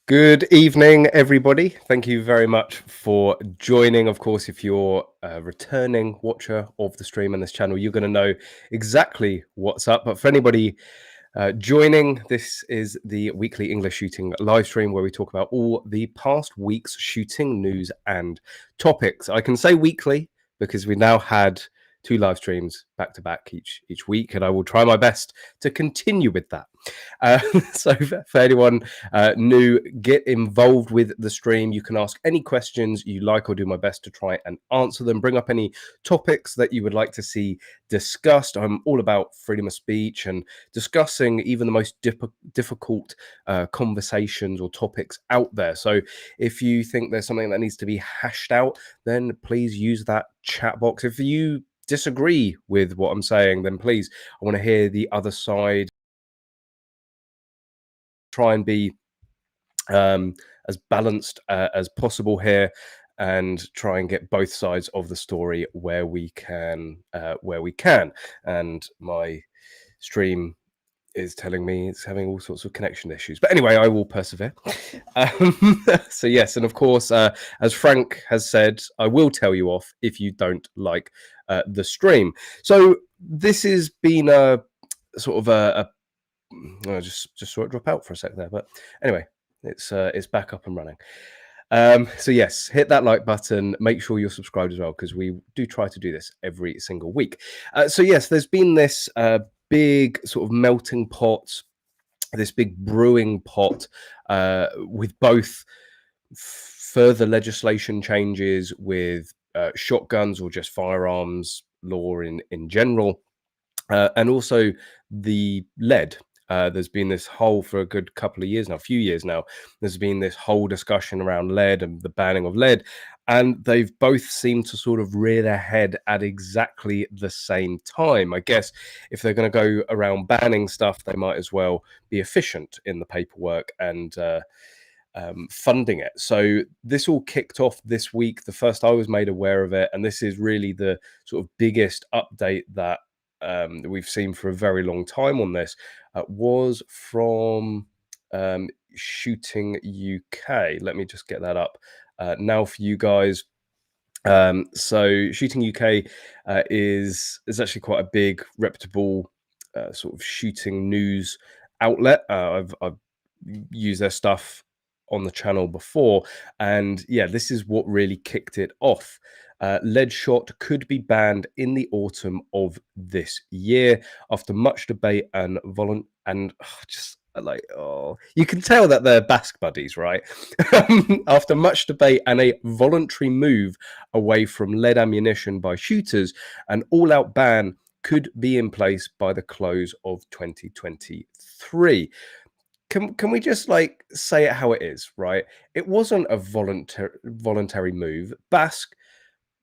Good evening, everybody. Thank you very much for joining. Of course, if you're a returning watcher of the stream and this channel, you're going to know exactly what's up. But for anybody joining, this is the weekly English shooting live stream where we talk about all the past week's shooting news and topics. I can say weekly because we now had two live streams back to back each week, and I will try my best to continue with that. So for anyone new, get involved with the stream. You can ask any questions you like. I'll do my best to try and answer them. Bring up any topics that you would like to see discussed. I'm all about freedom of speech and discussing even the most difficult conversations or topics out there. So if you think there's something that needs to be hashed out, then please use that chat box. If you disagree with what I'm saying, then please, I want to hear the other side. Try and be as balanced as possible here, and try and get both sides of the story where we can. And my stream is telling me it's having all sorts of connection issues, but anyway, I will persevere. So yes, and of course, as Frank has said, I will tell you off if you don't like the stream. So this has been a sort of a I just saw it drop out for a sec there, but anyway, it's back up and running. So yes, hit that like button. Make sure you're subscribed as well, because we do try to do this every single week. So yes, there's been this big sort of melting pot, this big brewing pot, with both further legislation changes with shotguns or just firearms law in general, and also the lead. There's been this whole, for a good couple of years now, a few years now, there's been this whole discussion around lead and the banning of lead, and they've both seemed to sort of rear their head at exactly the same time. I guess if they're going to go around banning stuff, they might as well be efficient in the paperwork and funding it. So this all kicked off this week. The first I was made aware of it, and this is really the sort of biggest update that we've seen for a very long time on this, was from Shooting UK. Let me just get that up now for you guys. So Shooting UK is actually quite a big, reputable sort of shooting news outlet. I've used their stuff on the channel before, and yeah, this is what really kicked it off. Lead shot could be banned in the autumn of this year after much debate and you can tell that they're Basque buddies, right? After much debate and a voluntary move away from lead ammunition by shooters, an all-out ban could be in place by the close of 2023. Can we just like say it how it is, right? It wasn't a voluntary move. Basque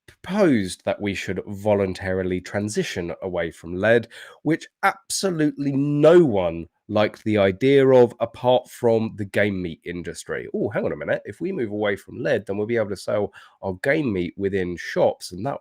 proposed that we should voluntarily transition away from lead, which absolutely no one liked the idea of, apart from the game meat industry. Oh, hang on a minute. If we move away from lead, then we'll be able to sell our game meat within shops, and that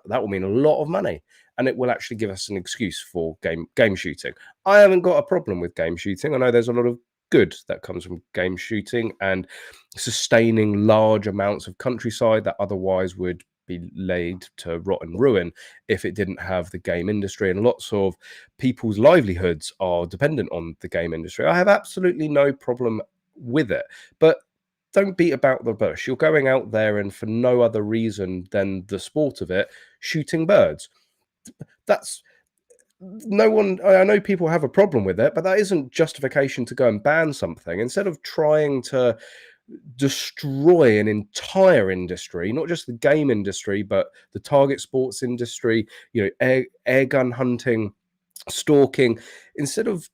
will mean a lot of money, and it will actually give us an excuse for game shooting. I haven't got a problem with game shooting. I know there's a lot of good that comes from game shooting and sustaining large amounts of countryside that otherwise would be laid to rot and ruin if it didn't have the game industry, and lots of people's livelihoods are dependent on the game industry. I have absolutely no problem with it, but don't beat about the bush. You're going out there, and for no other reason than the sport of it, shooting birds. That's no one. I know people have a problem with it, but that isn't justification to go and ban something. Instead of trying to destroy an entire industry, not just the game industry, but the target sports industry, air gun hunting, stalking, instead of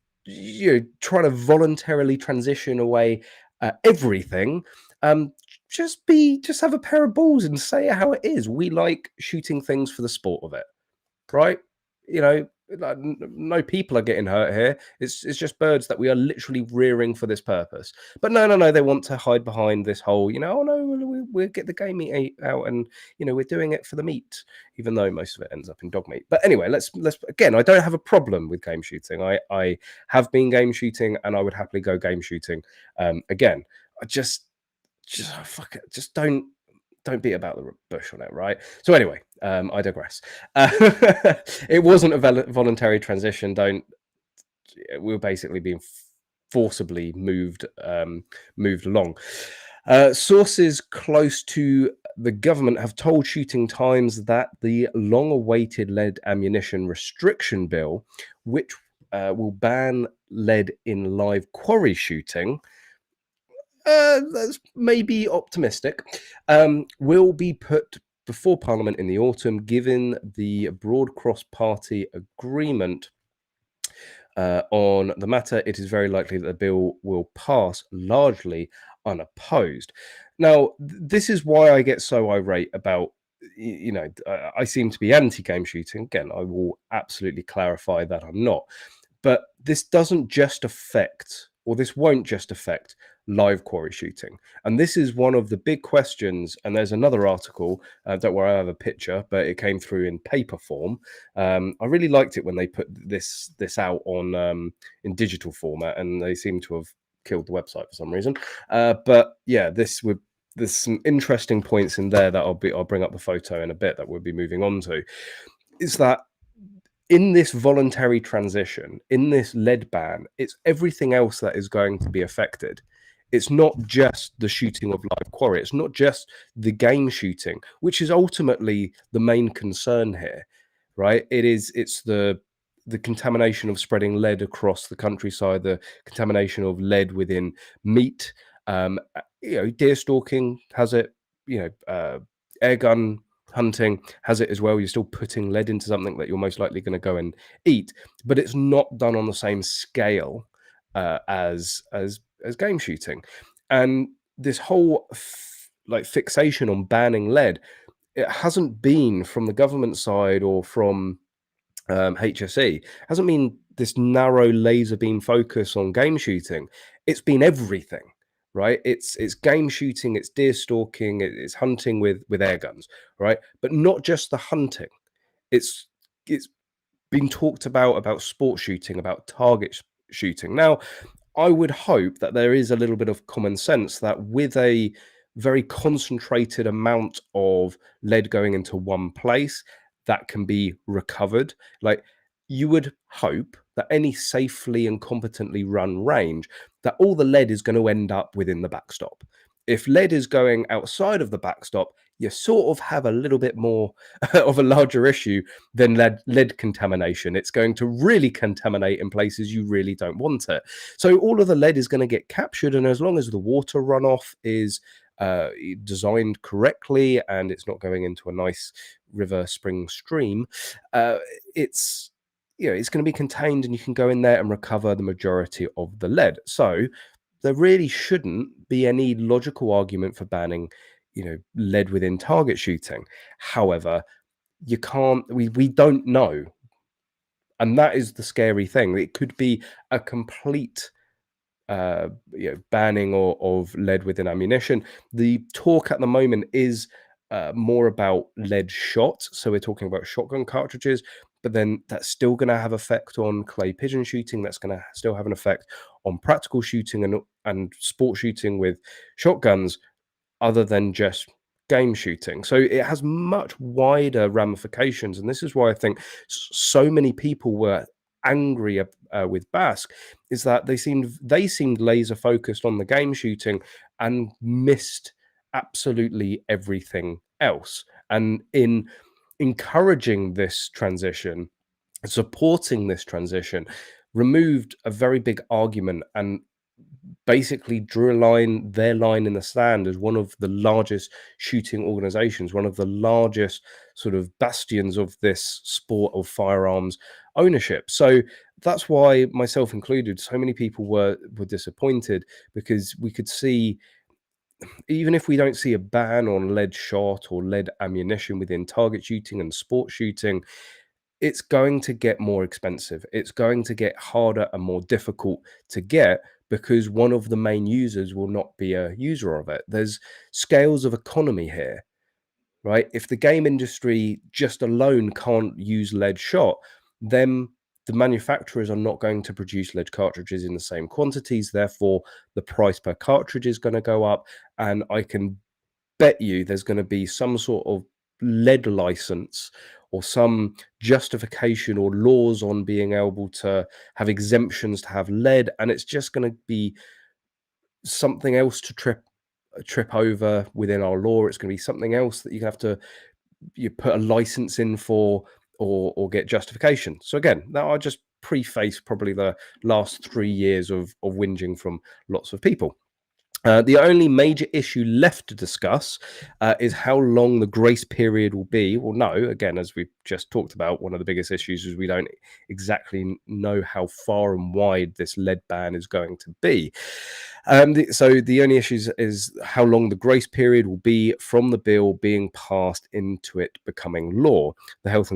trying to voluntarily transition away everything, just have a pair of balls and say how it is. We like shooting things for the sport of it, right? No people are getting hurt here. It's just birds that we are literally rearing for this purpose. But no, they want to hide behind this whole, oh no, we'll get the game meat out, and we're doing it for the meat, even though most of it ends up in dog meat. But anyway, let's again, I don't have a problem with game shooting. I have been game shooting, and I would happily go game shooting again. I just fuck it, just don't beat about the bush on it, right? So anyway, I digress. It wasn't a voluntary transition. Don't We were basically being forcibly moved along. Sources close to the government have told Shooting Times that the long-awaited lead ammunition restriction bill, which will ban lead in live quarry shooting, that's maybe optimistic, will be put before Parliament in the autumn, given the broad cross-party agreement on the matter. It is very likely that the bill will pass largely unopposed. Now, this is why I get so irate about, I seem to be anti-game shooting. Again, I will absolutely clarify that I'm not. But this doesn't just affect, or this won't just affect live quarry shooting. And this is one of the big questions. And there's another article, don't worry, I have a picture, but it came through in paper form. I really liked it when they put this out on in digital format, and they seem to have killed the website for some reason. But yeah, there's some interesting points in there that I'll bring up the photo in a bit that we'll be moving on to. Is that in this voluntary transition, in this lead ban, it's everything else that is going to be affected. It's not just the shooting of live quarry. It's not just the game shooting, which is ultimately the main concern here, right? It's the contamination of spreading lead across the countryside, the contamination of lead within meat. Deer stalking has it. Air gun hunting has it as well. You're still putting lead into something that you're most likely going to go and eat, but it's not done on the same scale as game shooting. And this whole fixation on banning lead, it hasn't been from the government side or from HSE, hasn't been this narrow laser beam focus on game shooting. It's been everything, right? It's game shooting, it's deer stalking, it's hunting with air guns, right? But not just the hunting. It's been talked about sport shooting, about target shooting. Now, I would hope that there is a little bit of common sense that with a very concentrated amount of lead going into one place, that can be recovered. Like, you would hope that any safely and competently run range, that all the lead is going to end up within the backstop. If lead is going outside of the backstop, you sort of have a little bit more of a larger issue than lead contamination. It's going to really contaminate in places you really don't want it. So all of the lead is going to get captured, and as long as the water runoff is designed correctly and it's not going into a nice river, spring, stream, it's it's going to be contained, and you can go in there and recover the majority of the lead. So there really shouldn't be any logical argument for banning lead within target shooting. However, you can't, we don't know, and that is the scary thing. It could be a complete banning of lead within ammunition. The talk at the moment is more about lead shot, so we're talking about shotgun cartridges, but then that's still going to have effect on clay pigeon shooting. That's going to still have an effect on practical shooting and sport shooting with shotguns, other than just game shooting. So it has much wider ramifications, and this is why I think so many people were angry with Basque, is that they seemed laser focused on the game shooting and missed absolutely everything else. And in encouraging this transition, supporting this transition, removed a very big argument and basically drew their line in the sand as one of the largest shooting organizations, one of the largest sort of bastions of this sport of firearms ownership. So that's why, myself included, so many people were disappointed, because we could see, even if we don't see a ban on lead shot or lead ammunition within target shooting and sport shooting, it's going to get more expensive. It's going to get harder and more difficult to get, because one of the main users will not be a user of it. There's scales of economy here, right? If the game industry just alone can't use lead shot, then the manufacturers are not going to produce lead cartridges in the same quantities. Therefore, the price per cartridge is going to go up. And I can bet you there's going to be some sort of lead license or some justification or laws on being able to have exemptions to have lead. And it's just going to be something else to trip over within our law. It's going to be something else that you have to put a license in for or get justification. So again, now I just preface probably the last 3 years of whinging from lots of people. The only major issue left to discuss is how long the grace period will be. Well, no, again, as we've just talked about, one of the biggest issues is we don't exactly know how far and wide this lead ban is going to be. So the only issue is how long the grace period will be from the bill being passed into it becoming law. The Health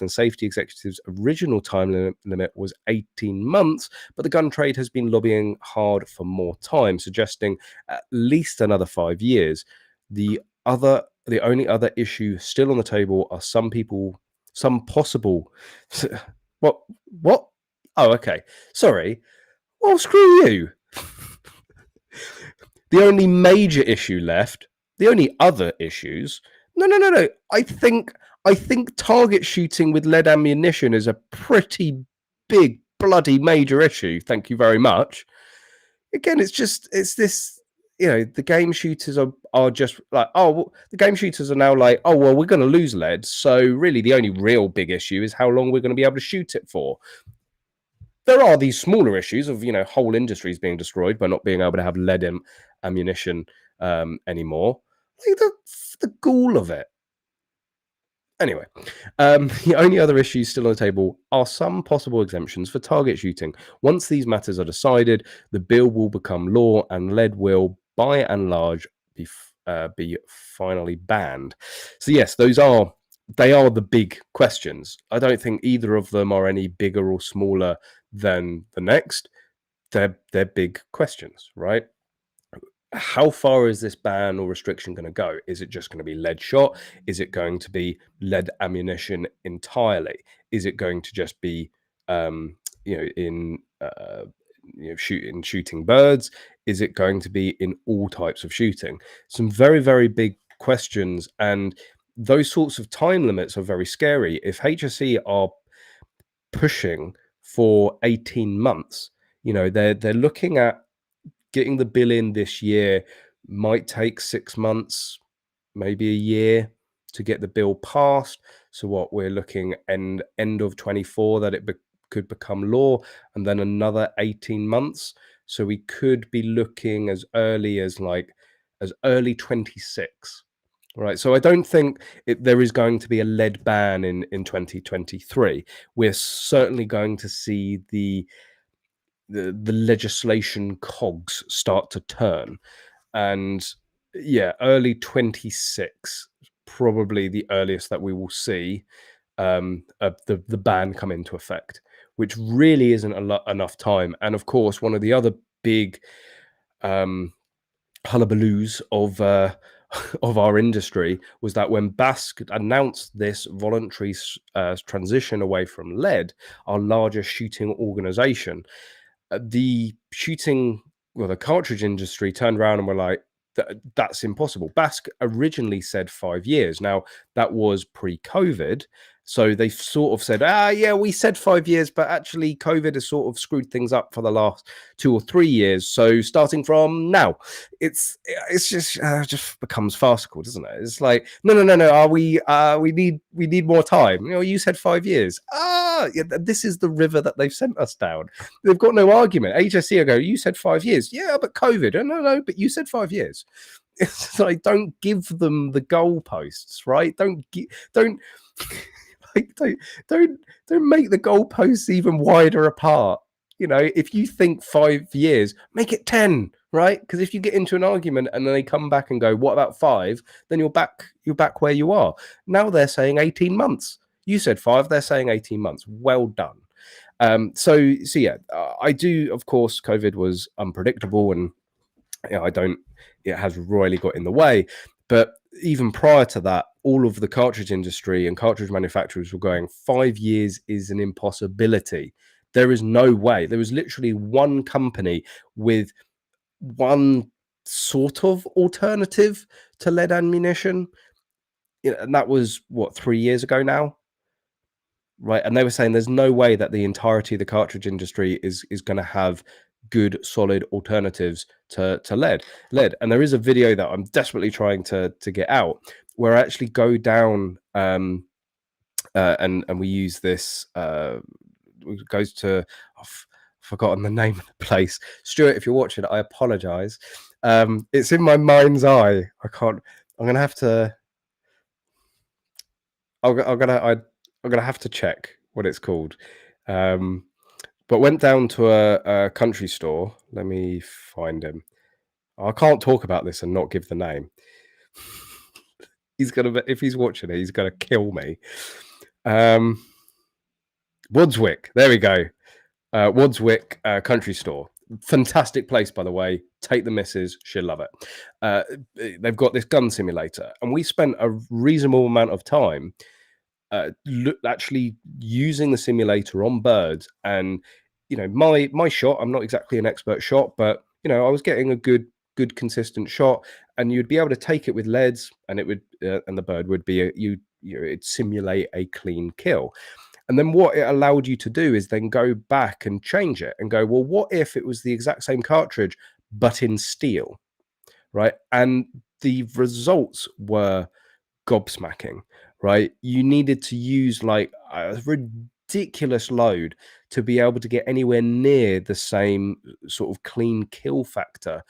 and Safety Executive's original time limit was 18 months, but the gun trade has been lobbying hard for more time, suggesting at least another 5 years. The only other issue still on the table are some possible. What? Oh, okay. Sorry. Well, screw you. The only major issue left, the only other issues. No. I think target shooting with lead ammunition is a pretty big, bloody major issue. Thank you very much. Again, it's this, the game shooters are just like, the game shooters are now like, well, we're going to lose lead. So really the only real big issue is how long we're going to be able to shoot it for. There are these smaller issues of, whole industries being destroyed by not being able to have lead ammunition anymore. Like the gall of it. Anyway, the only other issues still on the table are some possible exemptions for target shooting. Once these matters are decided, the bill will become law and lead will, by and large, be finally banned. So yes, they are the big questions. I don't think either of them are any bigger or smaller than the next. They're big questions, right? How far is this ban or restriction going to go? Is it just going to be lead shot? Is it going to be lead ammunition entirely? Is it going to just be, shooting birds? Is it going to be in all types of shooting? Some very, very big questions, and those sorts of time limits are very scary. If HSE are pushing for 18 months, they're looking at getting the bill in this year. Might take 6 months, maybe a year to get the bill passed. So what we're looking end of 24 that it could become law, and then another 18 months. So we could be looking as early as early 26. Right, so I don't think there is going to be a lead ban in 2023. We're certainly going to see the legislation cogs start to turn, and early 26 probably the earliest that we will see the ban come into effect, which really isn't enough time. And of course, one of the other big hullabaloos of our industry was that when BASC announced this voluntary transition away from lead, our largest shooting organization, the cartridge industry turned around and were like, that's impossible. BASC originally said 5 years. Now, that was pre-COVID. So they sort of said, we said 5 years, but actually COVID has sort of screwed things up for the last 2 or 3 years. So starting from now, it's just becomes farcical, doesn't it? It's like, no. We need more time. You said 5 years. This is the river that they've sent us down. They've got no argument. HSC go, you said 5 years. Yeah, but COVID. No, but you said 5 years. It's like, don't give them the goalposts, right? Don't make the goalposts even wider apart. If you think 5 years, make it 10, right? Because if you get into an argument and then they come back and go, what about 5? Then you're back where you are. Now they're saying 18 months. You said 5, they're saying 18 months. Well done. I do, of course, COVID was unpredictable, and it has royally got in the way. But even prior to that, all of the cartridge industry and cartridge manufacturers were going, 5 years is an impossibility. There is no way. There was literally one company with one sort of alternative to lead ammunition, and that was what, 3 years ago now, right? And they were saying there's no way that the entirety of the cartridge industry is going to have good solid alternatives to lead. And there is a video that I'm desperately trying to get out, where I actually go down and we use this it goes to, I've forgotten the name of the place. Stuart, if you're watching, I apologize. It's in my mind's eye. I'm gonna have to I'm gonna have to check what it's called. But went down to a country store. Let me find him. I can't talk about this and not give the name. He's gonna, if he's watching it, he's gonna kill me. Wadswick. There we go. Wadswick country store. Fantastic place, by the way. Take the missus, she'll love it. They've got this gun simulator, and we spent a reasonable amount of time actually using the simulator on birds. And my shot, I'm not exactly an expert shot, but I was getting a good consistent shot, and you'd be able to take it with leads, and it would and the bird would be it'd simulate a clean kill. And then what it allowed you to do is then go back and change it and go, well, what if it was the exact same cartridge but in steel, right? And the results were gobsmacking, right? You needed to use like a ridiculous load to be able to get anywhere near the same sort of clean kill factor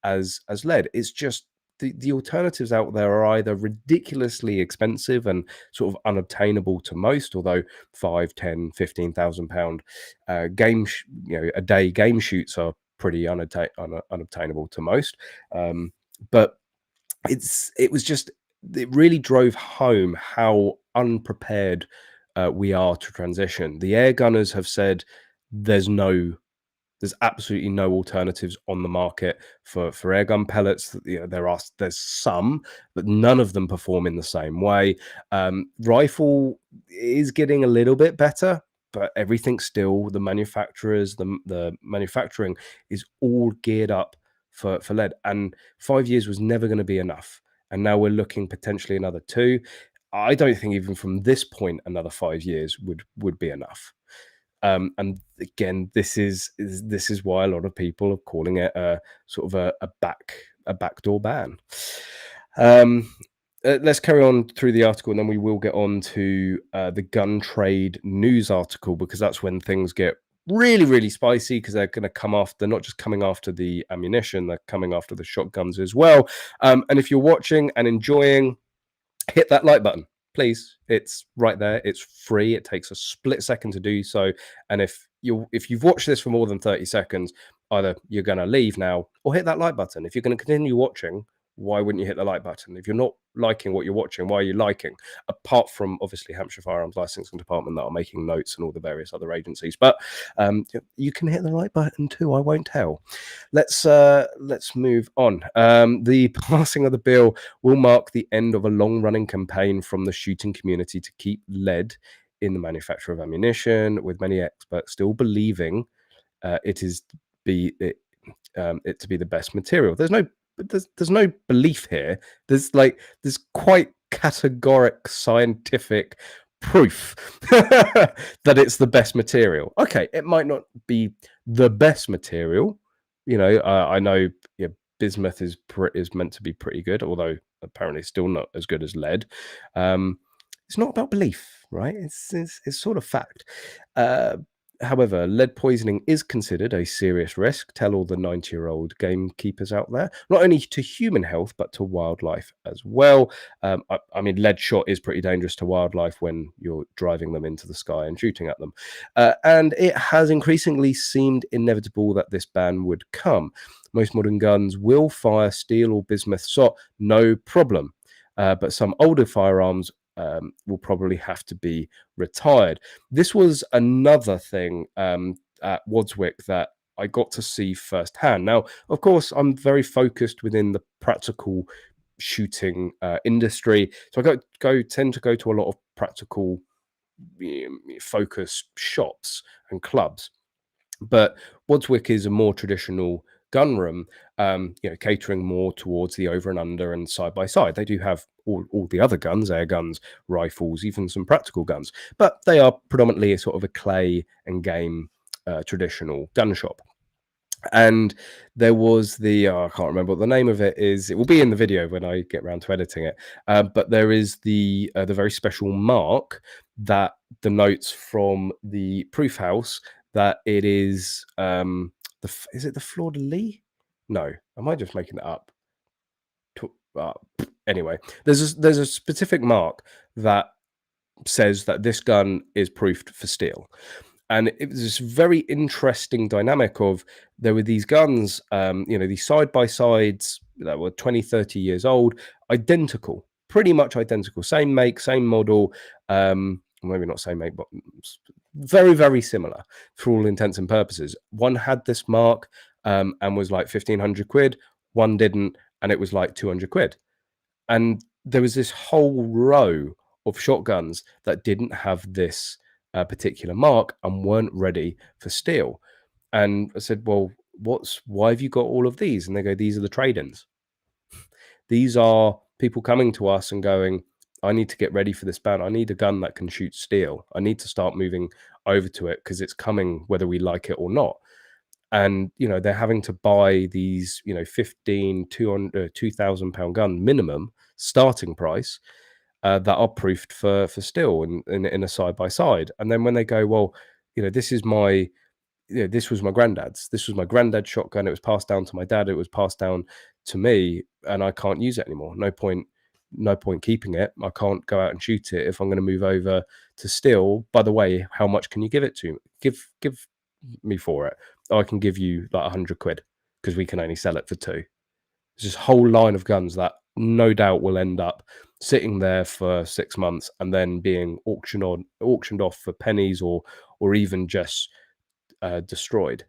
as lead. It's just the alternatives out there are either ridiculously expensive and sort of unobtainable to most, although 5, 10, 15,000 pound a day game shoots are pretty unobtainable to most. But it really drove home how unprepared we are to transition. The air gunners have said there's absolutely no alternatives on the market for airgun pellets. There's some, but none of them perform in the same way. Rifle is getting a little bit better, but everything's still, the manufacturers, the manufacturing is all geared up for lead. And 5 years was never going to be enough. And now we're looking potentially another 2. I don't think even from this point another 5 years would be enough. And again, this is why a lot of people are calling it a sort of a backdoor ban. Let's carry on through the article, and then we will get on to the gun trade news article, because that's when things get really, really spicy, because they're going to come after. They're not just coming after the ammunition; they're coming after the shotguns as well. And if you're watching and enjoying, hit that like button, please. It's right there. It's free. It takes a split second to do so. And if you've watched this for more than 30 seconds, either you're going to leave now or hit that like button. If you're going to continue watching, why wouldn't you hit the like button? If you're not liking what you're watching, why are you liking? Apart from obviously Hampshire Firearms Licensing Department that are making notes, and all the various other agencies, but you can hit the like button too. I won't tell. Let's move on. The passing of the bill will mark the end of a long-running campaign from the shooting community to keep lead in the manufacture of ammunition, with many experts still believing it to be the best material. There's no belief here. There's quite categoric scientific proof that it's the best material. Okay, it might not be the best material. I know bismuth is meant to be pretty good, although apparently still not as good as lead. It's not about belief, right? It's sort of fact. However, lead poisoning is considered a serious risk, tell all the 90-year-old gamekeepers out there, not only to human health, but to wildlife as well. I mean, lead shot is pretty dangerous to wildlife when you're driving them into the sky and shooting at them. And it has increasingly seemed inevitable that this ban would come. Most modern guns will fire steel or bismuth shot, no problem. But some older firearms will probably have to be retired. This was another thing at Wadswick that I got to see firsthand. Now, of course, I'm very focused within the practical shooting industry. So I tend to go to a lot of practical focus shops and clubs. But Wadswick is a more traditional gun room, catering more towards the over and under and side by side. They do have all the other guns, air guns, rifles, even some practical guns, but they are predominantly a sort of a clay and game traditional gun shop. And there was I can't remember what the name of it is. It will be in the video when I get around to editing it. But there is the very special mark that denotes from the proof house that it is is it the fleur de lis? No, am I just making it up? Anyway, there's a specific mark that says that this gun is proofed for steel. And it was this very interesting dynamic of there were these guns, these side-by-sides that were 20, 30 years old, identical, pretty much identical, same make, same model, maybe not same make, but very, very similar for all intents and purposes. One had this mark and was like 1,500 quid, one didn't, and it was like 200 quid. And there was this whole row of shotguns that didn't have this particular mark and weren't ready for steel. And I said, well, why have you got all of these? And they go, these are the trade-ins. These are people coming to us and going, I need to get ready for this ban. I need a gun that can shoot steel. I need to start moving over to it because it's coming whether we like it or not. And, they're having to buy these, 15, 200, £2,000 gun minimum starting price that are proofed for steel in a side-by-side. And then when they go, well, this is this was my granddad's. This was my granddad's shotgun. It was passed down to my dad. It was passed down to me, and I can't use it anymore. No point keeping it. I can't go out and shoot it if I'm going to move over to steel. By the way, how much can you give it to? Give me for it. I can give you like 100 quid because we can only sell it for 2. There's this whole line of guns that no doubt will end up sitting there for 6 months and then being auctioned off for pennies or even just destroyed.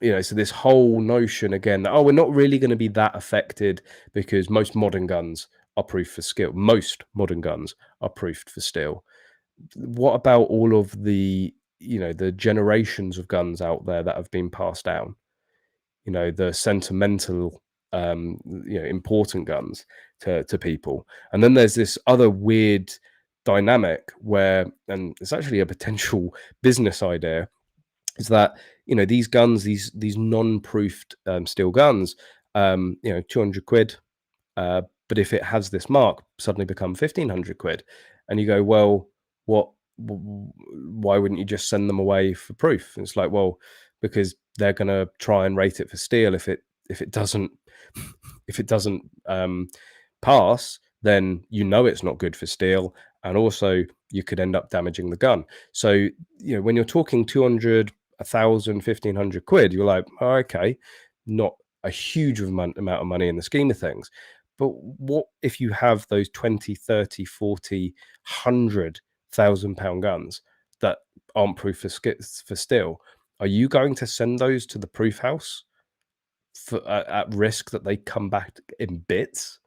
So this whole notion again that, we're not really going to be that affected because most modern guns are proof for steel. Most modern guns are proofed for steel. What about all of the the generations of guns out there that have been passed down? The sentimental important guns to people. And then there's this other weird dynamic where, and it's actually a potential business idea, is that these guns, these non-proofed steel guns, 200 quid, but if it has this mark, suddenly become 1,500 quid. And you go, well, why wouldn't you just send them away for proof? And it's like, well, because they're going to try and rate it for steel. If it doesn't pass, then it's not good for steel, and also you could end up damaging the gun. So when you're talking 200, 1,000, 1,500 quid, you're like, oh, okay, not a huge amount of money in the scheme of things. But what if you have those 20, 30, 40, 100,000 pound guns that aren't proof for steel? Are you going to send those to the proof house at risk that they come back in bits?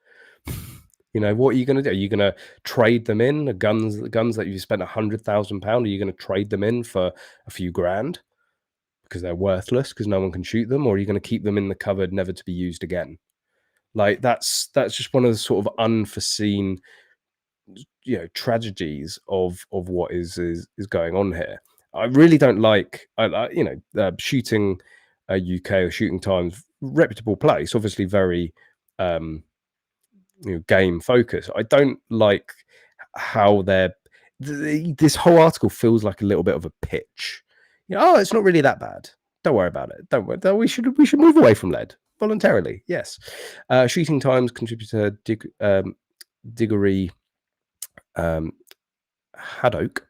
What are you going to do? Are you going to trade them in? The guns that you spent £100,000? Are you going to trade them in for a few grand because they're worthless because no one can shoot them? Or are you going to keep them in the cupboard, never to be used again? Like that's just one of the sort of unforeseen tragedies of what is going on here. I really don't like shooting UK or Shooting Times, reputable place, obviously very game focused. I don't like how this whole article feels like a little bit of a pitch. It's not really that bad. Don't worry about it. Don't worry. We should move away from lead voluntarily. Yes. Shooting Times contributor Diggory Haddock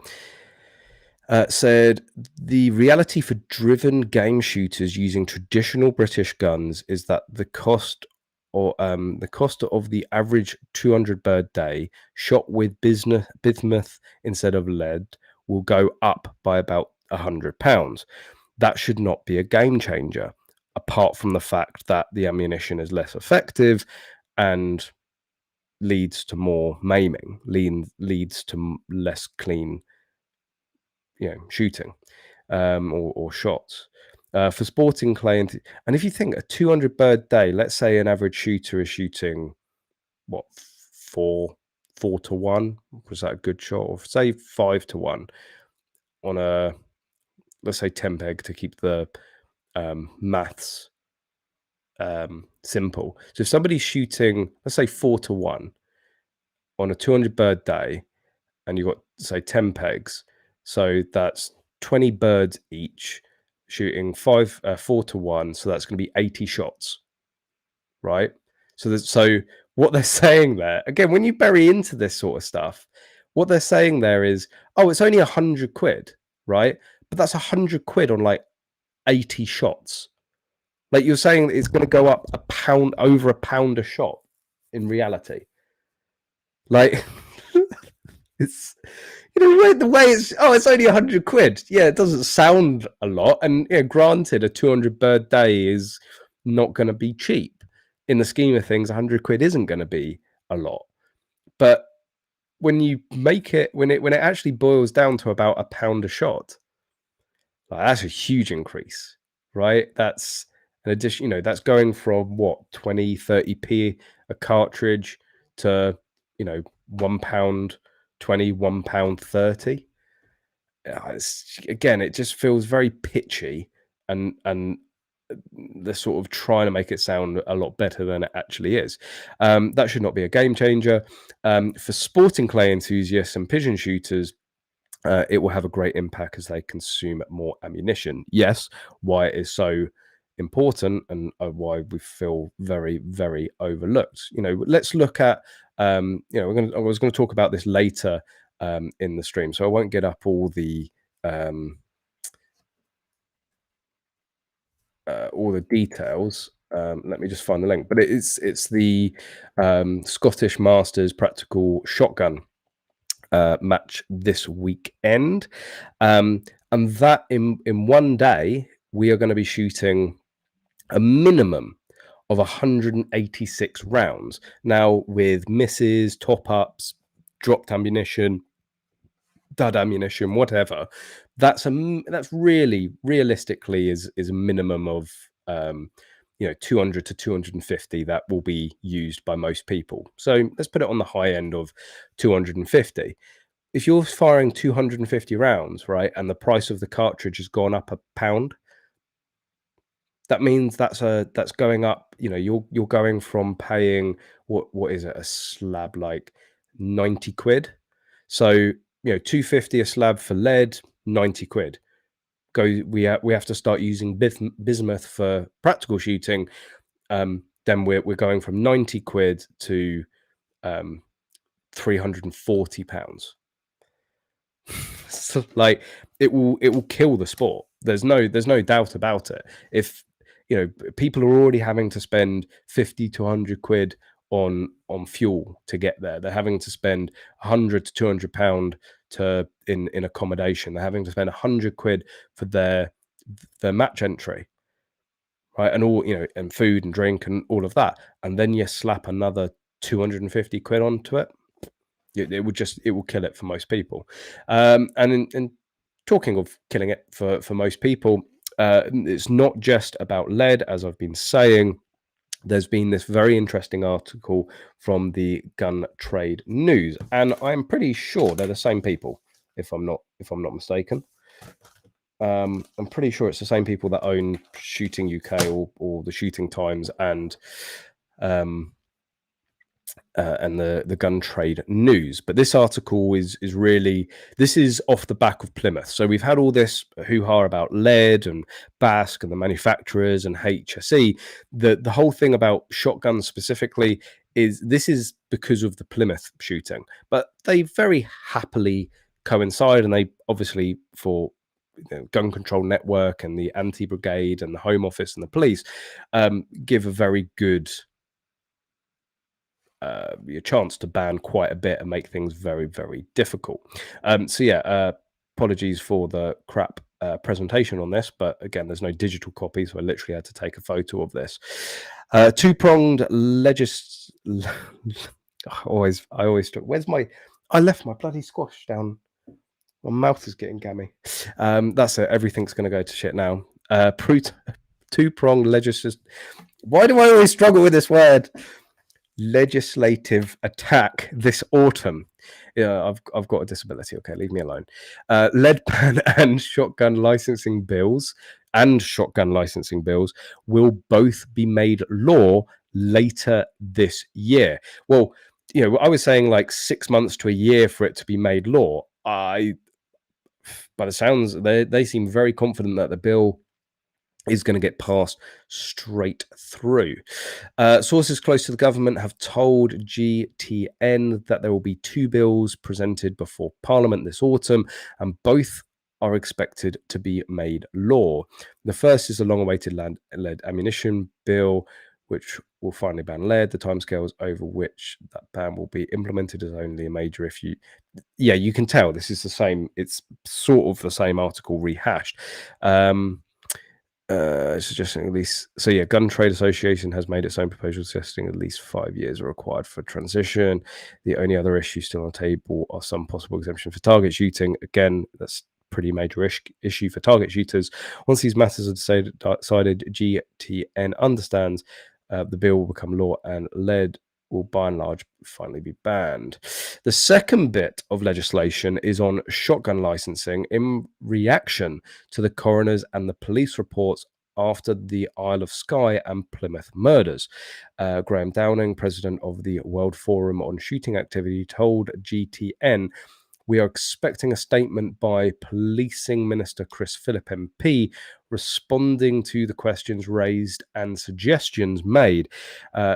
said the reality for driven game shooters using traditional British guns is that the cost of the average 200 bird day shot with bismuth instead of lead will go up by about £100. That should not be a game changer, apart from the fact that the ammunition is less effective and leads to more maiming, leads to less clean, shooting, or shots. For sporting clay, and if you think a 200 bird day, let's say an average shooter is shooting what, 4-1? Was that a good shot? Or say 5-1 on a, let's say 10 peg to keep the maths simple. So if somebody's shooting, let's say 4-1 on a 200 bird day, and you've got, say, 10 pegs, so that's 20 birds each shooting 4-1, so that's going to be 80 shots, right? So what they're saying there, again, when you bury into this sort of stuff, what they're saying there is, oh, it's only 100 quid, right? But that's 100 quid on like 80 shots. Like, you're saying it's going to go up over £1 a shot in reality. Like, it's, the way it's only 100 quid. Yeah, it doesn't sound a lot. And granted, a 200 bird day is not going to be cheap. In the scheme of things, 100 quid isn't going to be a lot. But when you make it, when it actually boils down to about £1 a shot, like, that's a huge increase, right? That's an addition, that's going from what, 20-30p a cartridge to, £1.20, £1.30. Again, it just feels very pitchy, and they're sort of trying to make it sound a lot better than it actually is. That should not be a game changer. For sporting clay enthusiasts and pigeon shooters, it will have a great impact as they consume more ammunition. Yes, why it is so important, and why we feel very, very overlooked. Let's look at, I was going to talk about this later in the stream, so I won't get up all the details. Let me just find the link, but it's the Scottish Masters practical shotgun match this weekend, and that in one day we are going to be shooting a minimum of 186 rounds. Now, with misses, top ups, dropped ammunition, dud ammunition, whatever, that's really realistically is a minimum of 200 to 250 that will be used by most people. So let's put it on the high end of 250. If you're firing 250 rounds, right, and the price of the cartridge has gone up £1, that means that's going up. You're going from paying what is it, a slab, like 90 quid. So 250 a slab for lead, 90 quid. We have to start using bismuth for practical shooting. Then we're going from 90 quid to £340. So, like, it will kill the sport. There's no doubt about it. If people are already having to spend 50 to 100 quid on fuel to get there, they're having to spend 100 to 200 pound in accommodation, they're having to spend 100 quid for their match entry, right, and all, and food and drink and all of that, and then you slap another 250 quid onto it. It will kill it for most people. And in talking of killing it for most people, it's not just about lead, as I've been saying. There's been this very interesting article from the Gun Trade News, and I'm pretty sure they're the same people, if I'm not mistaken. I'm pretty sure it's the same people that own Shooting UK or the Shooting Times and the Gun Trade News. But this article is off the back of Plymouth. So we've had all this hoo-ha about lead and Basque and the manufacturers and HSE. The whole thing about shotguns specifically is because of the Plymouth shooting. But they very happily coincide, and they obviously, for Gun Control Network and the Anti-Brigade and the Home Office and the police, give a very good a chance to ban quite a bit and make things very, very difficult. So yeah, apologies for the crap presentation on this, but again, there's no digital copy, so I literally had to take a photo of this. Two-pronged I always where's my I left my bloody squash down. My mouth is getting gammy. That's it. Everything's going to go to shit now. Two-pronged legislative. Why do I always struggle with this word? Legislative attack this autumn. Yeah, I've got a disability. Okay, leave me alone. Lead ban and shotgun licensing bills will both be made law later this year. Well, I was saying like 6 months to a year for it to be made law. By the sounds, they seem very confident that the bill is going to get passed straight through. Sources close to the government have told GTN that there will be 2 bills presented before Parliament this autumn, and both are expected to be made law. The first is a long-awaited lead ammunition bill, which will finally ban lead. The timescales over which that ban will be implemented is only a major issue. Yeah, you can tell this is the same. It's sort of the same article rehashed. Suggesting at least, so yeah, Gun Trade Association has made its own proposal suggesting at least 5 years are required for transition. The only other issue still on the table are some possible exemption for target shooting. Again, that's pretty major issue for target shooters. Once these matters are decided, GTN understands the bill will become law and lead will by and large finally be banned. The second bit of legislation is on shotgun licensing in reaction to the coroner's and the police reports after the Isle of Skye and Plymouth murders. Graham Downing, president of the World Forum on Shooting Activity, told GTN, "We are expecting a statement by Policing Minister Chris Philip MP responding to the questions raised and suggestions made.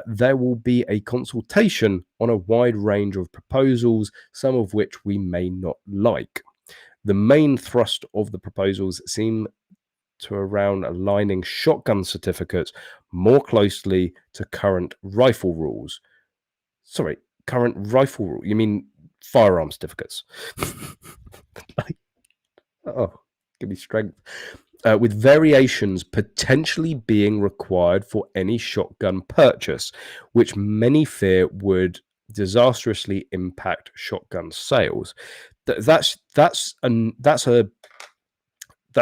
There will be a consultation on a wide range of proposals, some of which we may not like. The main thrust of the proposals seem to around aligning shotgun certificates more closely to current rifle rules." Sorry, current rifle rule? You mean firearm certificates? Oh, give me strength. With variations potentially being required for any shotgun purchase, which many fear would disastrously impact shotgun sales. That's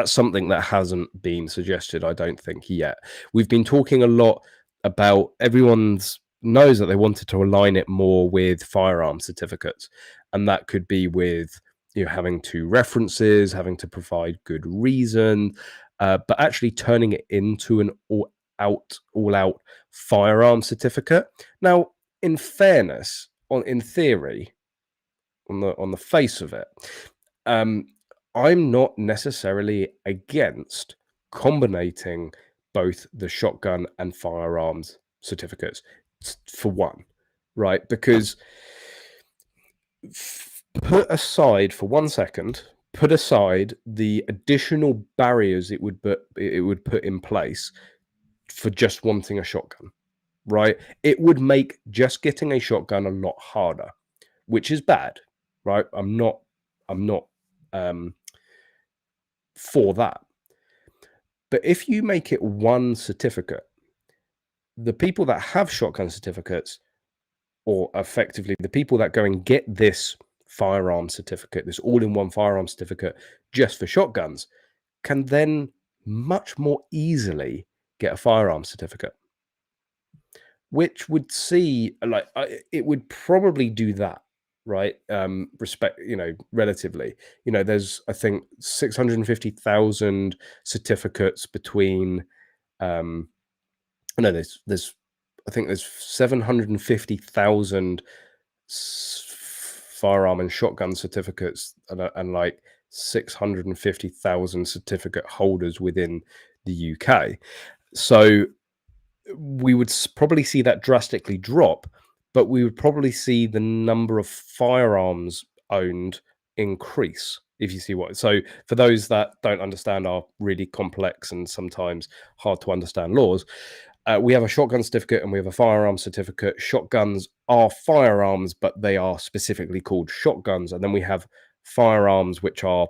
something that hasn't been suggested, I don't think, yet. We've been talking a lot about, everyone's knows that they wanted to align it more with firearm certificates, and that could be with having 2 references, having to provide good reason, but actually turning it into an all-out firearm certificate. Now, in fairness, in theory, on the face of it, I'm not necessarily against combining both the shotgun and firearms certificates for one, right? Because put aside for 1 second, put aside the additional barriers it would put in place for just wanting a shotgun, right? It would make just getting a shotgun a lot harder, which is bad, right? I'm not for that. But if you make it one certificate, the people that have shotgun certificates, or effectively the people that go and get this firearm certificate, this all-in-one firearm certificate just for shotguns, can then much more easily get a firearm certificate, which would see, like, it would probably do that, right? Relatively, there's, I think, 650,000 certificates between, no, there's I think there's 750,000 firearm and shotgun certificates, and like 650,000 certificate holders within the UK. So we would probably see that drastically drop, but we would probably see the number of firearms owned increase, if you see what. So for those that don't understand our really complex and sometimes hard to understand laws, we have a shotgun certificate and we have a firearm certificate. Shotguns are firearms, but they are specifically called shotguns. And then we have firearms, which are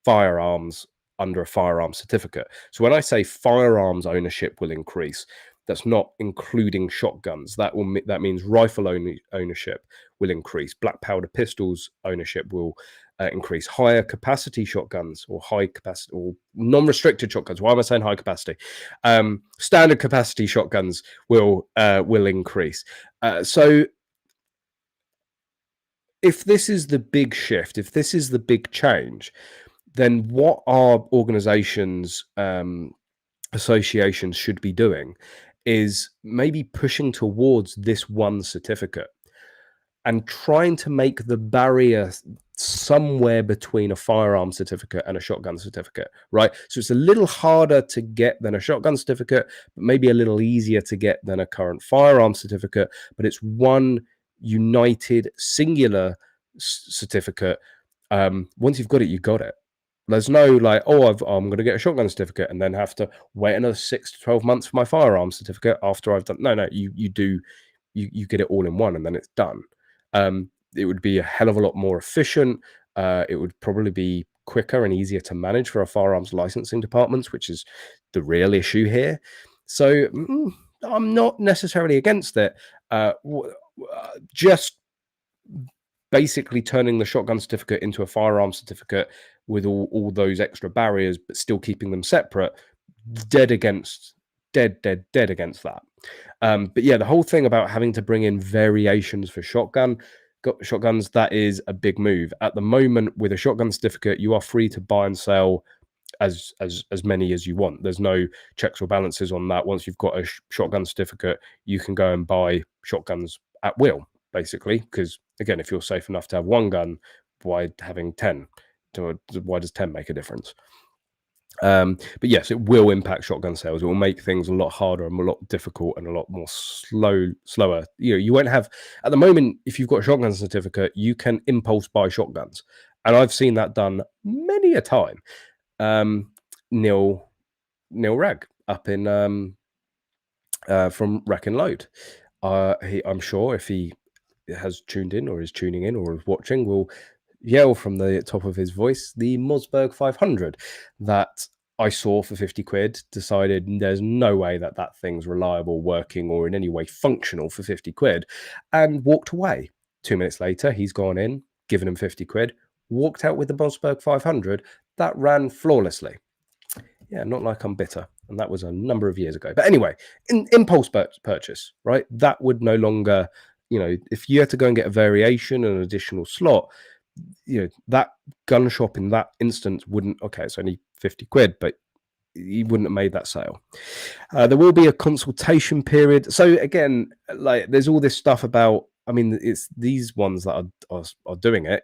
firearms under a firearm certificate. So when I say firearms ownership will increase, That's not including shotguns. That means rifle ownership will increase. Black powder pistols ownership will increase. Higher capacity shotguns, or high capacity, or non-restricted shotguns. Why am I saying high capacity? Standard capacity shotguns will increase. So if this is the big shift, if this is the big change, then what our organizations, associations should be doing is maybe pushing towards this one certificate and trying to make the barrier somewhere between a firearm certificate and a shotgun certificate, right? So it's a little harder to get than a shotgun certificate, but maybe a little easier to get than a current firearm certificate. But it's one united, singular certificate. Once you've got it, you got it. There's no like, oh, I'm going to get a shotgun certificate and then have to wait another 6 to 12 months for my firearm certificate after I've done. No, you get it all in one and then it's done. It would be a hell of a lot more efficient. It would probably be quicker and easier to manage for our firearms licensing departments, which is the real issue here. So I'm not necessarily against it. Just basically turning the shotgun certificate into a firearm certificate with all those extra barriers, but still keeping them separate. Dead against that. But yeah, the whole thing about having to bring in variations for shotguns, that is a big move. At the moment, with a shotgun certificate, you are free to buy and sell as many as you want. There's no checks or balances on that. Once you've got a shotgun certificate, you can go and buy shotguns at will, basically, because again, if you're safe enough to have one gun, why having 10? Why does 10 make a difference? But yes, it will impact shotgun sales. It will make things a lot harder and a lot difficult and a lot more slower. You won't have, at the moment, if you've got a shotgun certificate, you can impulse buy shotguns, and I've seen that done many a time. Neil Ragg up in from Rack and Load, I'm sure if he has tuned in or is tuning in or is watching, will yell from the top of his voice the Mossberg 500 that I saw for 50 quid, decided there's no way that thing's reliable, working, or in any way functional for 50 quid, and walked away. 2 minutes later, he's gone in, given him 50 quid, walked out with the Mossberg 500 that ran flawlessly. Yeah, not like I'm bitter. And that was a number of years ago. But anyway, impulse purchase, right? That would no longer, if you had to go and get a variation, an additional slot, that gun shop in that instance wouldn't, okay, it's only 50 quid, but you wouldn't have made that sale. There will be a consultation period. So again, like there's all this stuff about, it's these ones that are doing it,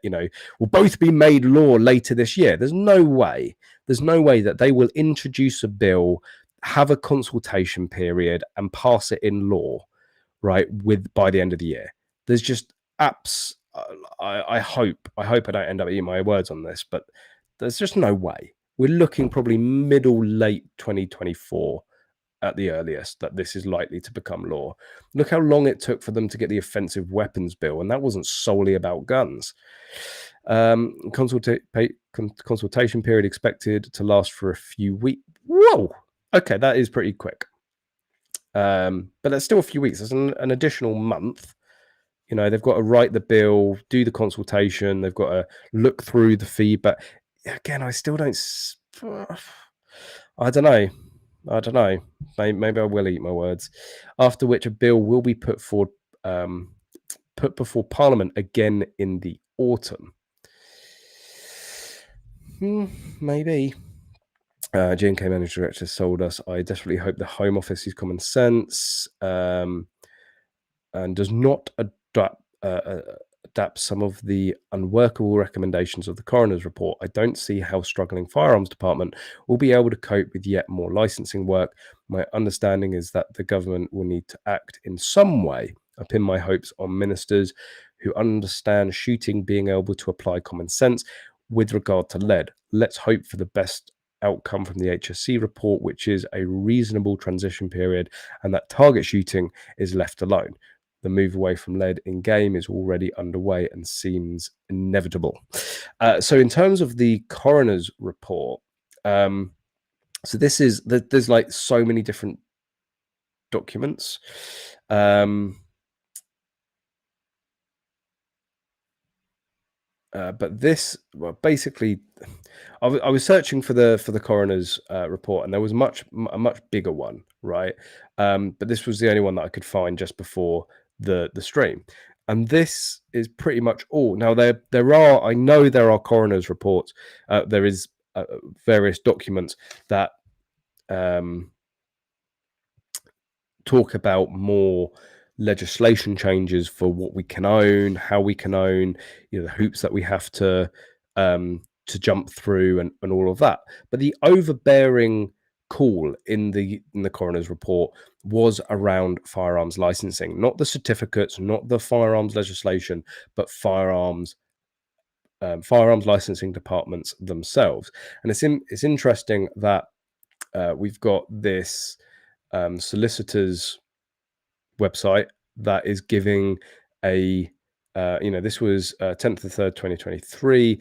will both be made law later this year. There's no way that they will introduce a bill, have a consultation period, and pass it in law, right, by the end of the year. There's just apps. I hope I don't end up eating my words on this, but there's just no way. We're looking probably late 2024 at the earliest that this is likely to become law. Look how long it took for them to get the offensive weapons bill, and that wasn't solely about guns. Consultation period expected to last for a few weeks. Whoa, okay, that is pretty quick. But that's still a few weeks. There's an additional month. They've got to write the bill, do the consultation. They've got to look through the feedback. Again, I still don't. I don't know. Maybe I will eat my words. After which a bill will be put before Parliament again in the autumn. Maybe. G&K Managing Director told us, I desperately hope the Home Office is common sense and does not adapt some of the unworkable recommendations of the coroner's report. I don't see how struggling firearms department will be able to cope with yet more licensing work. My understanding is that the government will need to act in some way. I pin my hopes on ministers who understand shooting being able to apply common sense with regard to lead. Let's hope for the best outcome from the HSC report, which is a reasonable transition period, and that target shooting is left alone. The move away from lead in game is already underway and seems inevitable. So in terms of the coroner's report, so this is, there's like so many different documents. But this, well, basically, I was searching for the coroner's report, and there was a much bigger one, right? But this was the only one that I could find just before the stream, and this is pretty much all. Now I know there are coroner's reports. There is various documents that talk about more legislation changes for what we can own, how we can own, the hoops that we have to jump through, and all of that. But the overbearing call in the coroner's report was around firearms licensing, not the certificates, not the firearms legislation, but firearms licensing departments themselves. And it's interesting that we've got this solicitor's website that is giving a this was 10th of the 3rd 2023.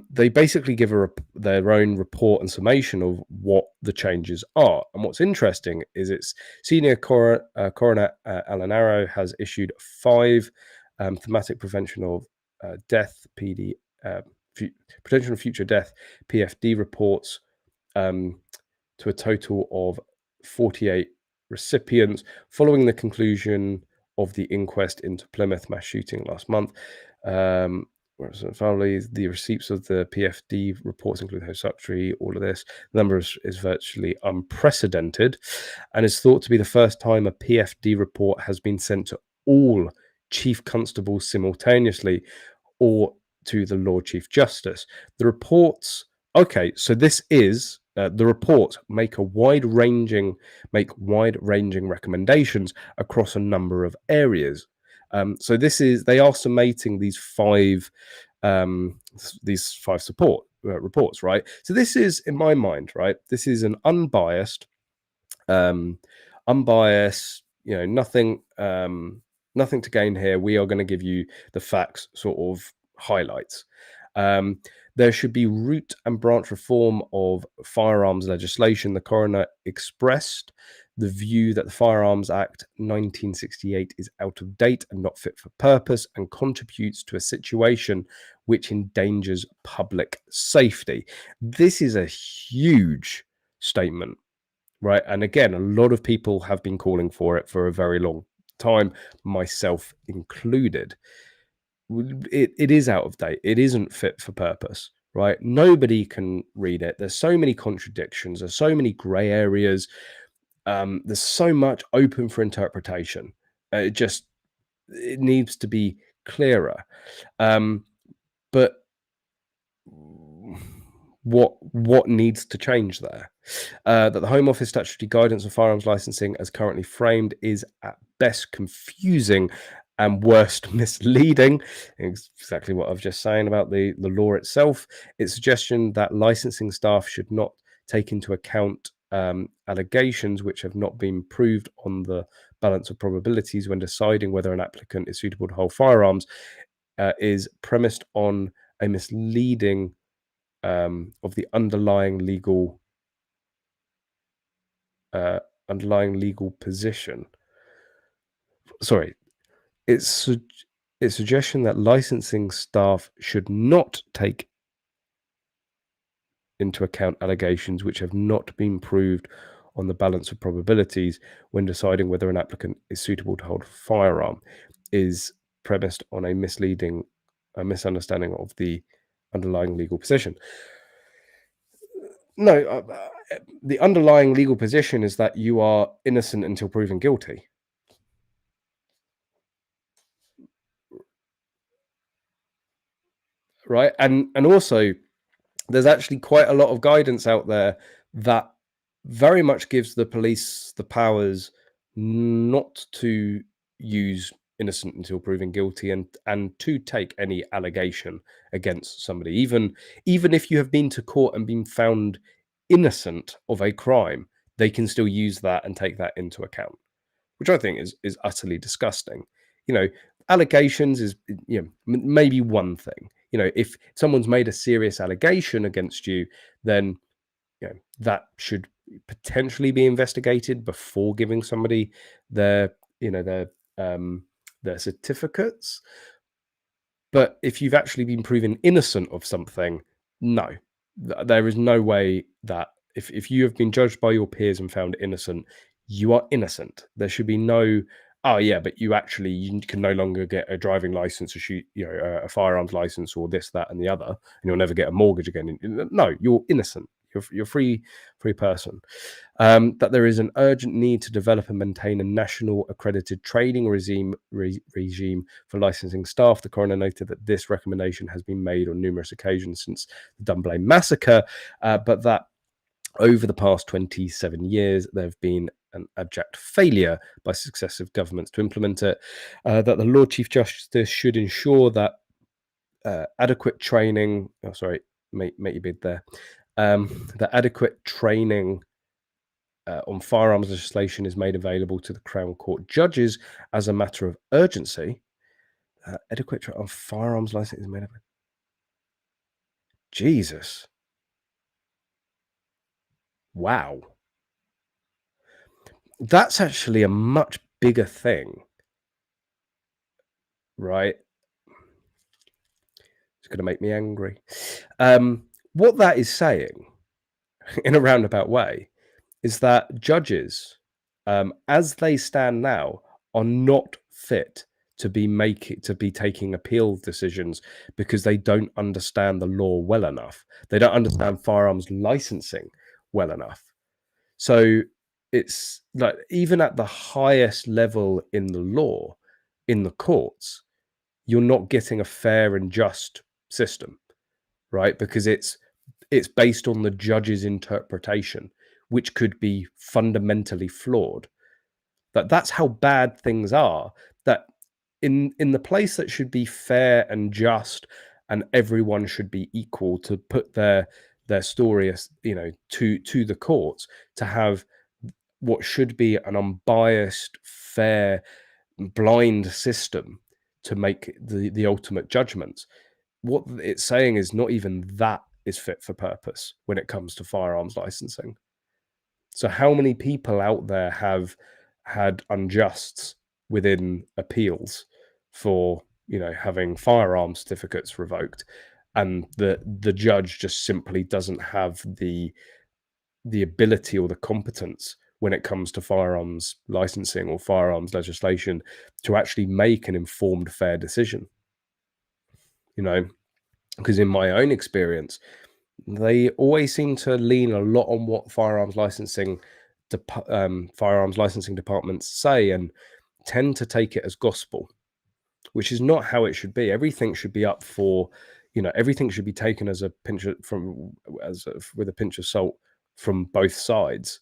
They basically give their own report and summation of what the changes are. And what's interesting is its senior coroner Alan Arrow has issued 5 thematic prevention of death PD prevention of future death PFD reports to a total of 48 recipients following the conclusion of the inquest into Plymouth mass shooting last month. Finally, the receipts of the PFD reports include host secretary, all of this. The number is virtually unprecedented and is thought to be the first time a PFD report has been sent to all chief constables simultaneously or to the Lord Chief Justice. The reports, okay, so this is the reports make wide-ranging recommendations across a number of areas. So they are summating these 5 support reports, right? So this is, in my mind, right, this is an unbiased, nothing to gain here. We are going to give you the facts, sort of highlights. There should be root and branch reform of firearms legislation. The coroner expressed the view that the Firearms Act 1968 is out of date and not fit for purpose and contributes to a situation which endangers public safety. This is a huge statement, right? And again, a lot of people have been calling for it for a very long time, myself included. It is out of date. It isn't fit for purpose, right? Nobody can read it. There's so many contradictions. There's so many gray areas. There's so much open for interpretation. It needs to be clearer. But what needs to change there? That the Home Office statutory guidance on firearms licensing as currently framed is at best confusing and worst misleading. Exactly what I've just saying about the law itself. Its suggestion that licensing staff should not take into account allegations which have not been proved on the balance of probabilities when deciding whether an applicant is suitable to hold firearms is premised on a misleading of the underlying legal position. Sorry, its suggestion that licensing staff should not take into account allegations which have not been proved on the balance of probabilities when deciding whether an applicant is suitable to hold a firearm is premised on a misunderstanding of the underlying legal position. No, the underlying legal position is that you are innocent until proven guilty. Right? And also, there's actually quite a lot of guidance out there that very much gives the police the powers not to use innocent until proven guilty and to take any allegation against somebody, even if you have been to court and been found innocent of a crime, they can still use that and take that into account, which I think is utterly disgusting. Allegations is maybe one thing. If someone's made a serious allegation against you, then that should potentially be investigated before giving somebody their, you know, their certificates. But if you've actually been proven innocent of something, no, there is no way that if you have been judged by your peers and found innocent, you are innocent. There should be no, oh yeah, but you can no longer get a driving license or shoot, you know, a firearms license or this, that, and the other, and you'll never get a mortgage again. No, you're innocent. You're free person. That there is an urgent need to develop and maintain a national accredited training regime for licensing staff. The coroner noted that this recommendation has been made on numerous occasions since the Dunblane massacre, but that over the past 27 years, there have been an abject failure by successive governments to implement it. That the Lord Chief Justice should ensure that adequate training. Oh, sorry, make your bid there. That adequate training on firearms legislation is made available to the Crown Court judges as a matter of urgency. Adequate training on firearms license is made available. Jesus. Wow. That's actually a much bigger thing, right? It's going to make me angry. What that is saying, in a roundabout way, is that judges, as they stand now, are not fit to be taking appeal decisions because they don't understand the law well enough. They don't understand firearms licensing well enough. So it's like even at the highest level in the law, in the courts, you're not getting a fair and just system, right? Because it's based on the judge's interpretation, which could be fundamentally flawed. That's how bad things are. That in the place that should be fair and just, and everyone should be equal to put their story, you know, to the courts, to have what should be an unbiased, fair, blind system to make the ultimate judgments. What it's saying is not even that is fit for purpose when it comes to firearms licensing. So how many people out there have had unjusts within appeals for, you know, having firearm certificates revoked, and the judge just simply doesn't have the ability or the competence when it comes to firearms licensing or firearms legislation to actually make an informed, fair decision. You know, because in my own experience, they always seem to lean a lot on what firearms licensing departments say, and tend to take it as gospel, which is not how it should be. Everything should be up for, you know, everything should be taken as a pinch of, with a pinch of salt from both sides.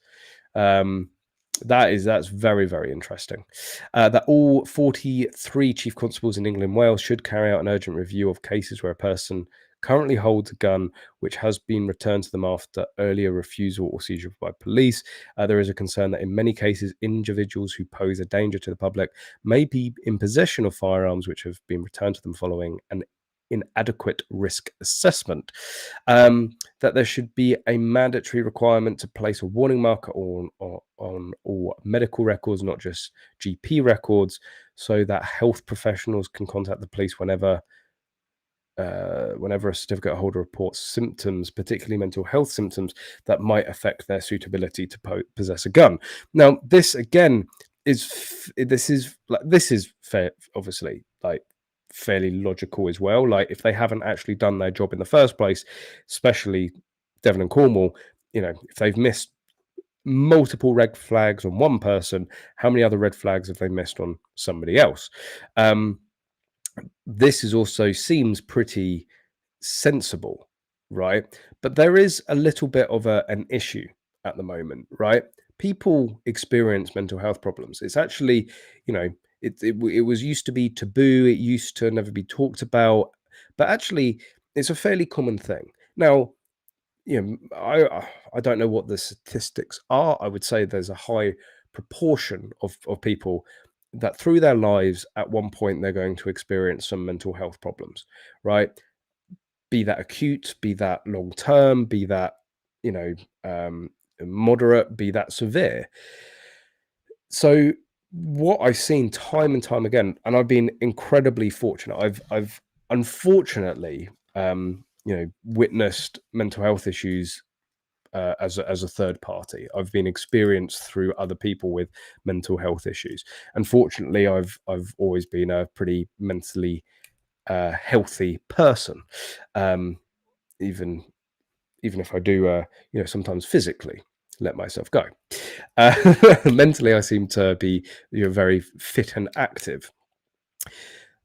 That's very, very interesting. That all 43 chief constables in England and Wales should carry out an urgent review of cases where a person currently holds a gun which has been returned to them after earlier refusal or seizure by police. There is a concern that in many cases, individuals who pose a danger to the public may be in possession of firearms which have been returned to them following an inadequate risk assessment. That there should be a mandatory requirement to place a warning marker on all medical records, not just GP records, so that health professionals can contact the police whenever a certificate holder reports symptoms, particularly mental health symptoms, that might affect their suitability to possess a gun. Now, this again is fair, obviously, like fairly logical as well. Like if they haven't actually done their job in the first place, especially Devon and Cornwall, you know, if they've missed multiple red flags on one person, how many other red flags have they missed on somebody else? This is also seems pretty sensible, right? But there is a little bit of an issue at the moment, right? People experience mental health problems. It's actually, you know, it was used to be taboo. It used to never be talked about, but actually, it's a fairly common thing now. You know, I don't know what the statistics are. I would say there's a high proportion of people that through their lives at one point they're going to experience some mental health problems, right? Be that acute, be that long term, be that, you know, moderate, be that severe. So what I've seen time and time again, and I've been incredibly fortunate. I've unfortunately, witnessed mental health issues as a third party. I've been experienced through other people with mental health issues. Unfortunately, I've always been a pretty mentally healthy person, even if I do, sometimes physically let myself go. Mentally, I seem to be very fit and active.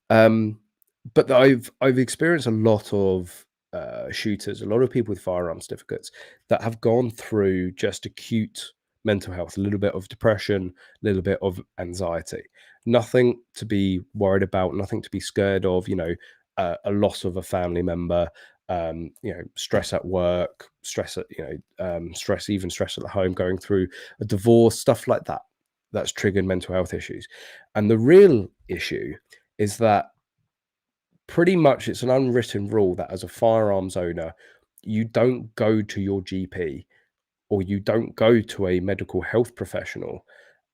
But I've experienced a lot of shooters, a lot of people with firearm certificates that have gone through just acute mental health, a little bit of depression, a little bit of anxiety. Nothing to be worried about, nothing to be scared of. A loss of a family member, stress at work, stress at stress at home, going through a divorce, stuff like that. That's triggered mental health issues, and the real issue is that pretty much it's an unwritten rule that as a firearms owner, you don't go to your GP or you don't go to a medical health professional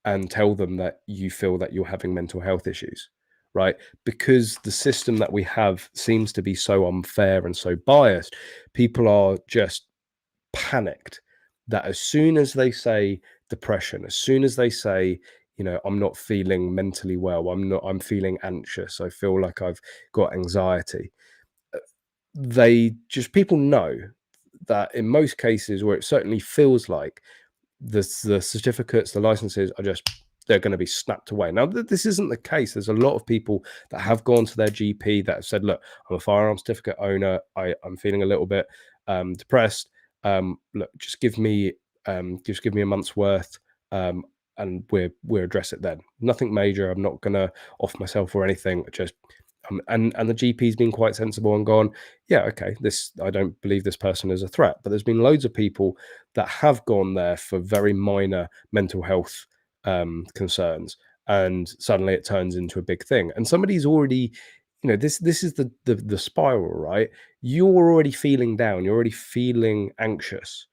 and tell them that you feel that you're having mental health issues, right? Because the system that we have seems to be so unfair and so biased, people are just panicked that as soon as they say depression, as soon as they say, I'm not feeling mentally well, I'm feeling anxious, I feel like I've got anxiety, people know that in most cases, where it certainly feels like the certificates, the licenses are just, they're going to be snapped away. Now, this isn't the case. There's a lot of people that have gone to their GP that have said, look, I'm a firearm certificate owner. I'm feeling a little bit depressed. Look, just give me a month's worth, and we'll address it then. Nothing major. I'm not going to off myself or anything. Just and the GP's been quite sensible and gone, yeah, okay, I don't believe this person is a threat. But there's been loads of people that have gone there for very minor mental health concerns, and suddenly it turns into a big thing. And somebody's already, this is the spiral, right? You're already feeling down, you're already feeling anxious,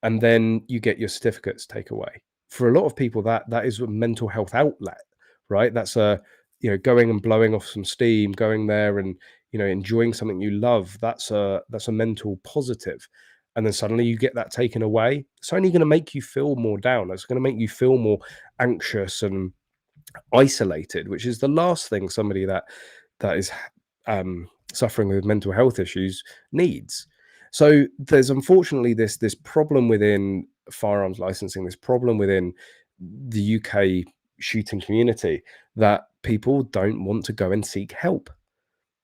and then you get your certificates taken away. For a lot of people, that is a mental health outlet, right? That's going and blowing off some steam, going there and enjoying something you love. That's a mental positive. And then suddenly you get that taken away. It's only going to make you feel more down. It's going to make you feel more anxious and isolated, which is the last thing somebody that is suffering with mental health issues needs. So there's unfortunately this problem within firearms licensing, this problem within the UK shooting community, that people don't want to go and seek help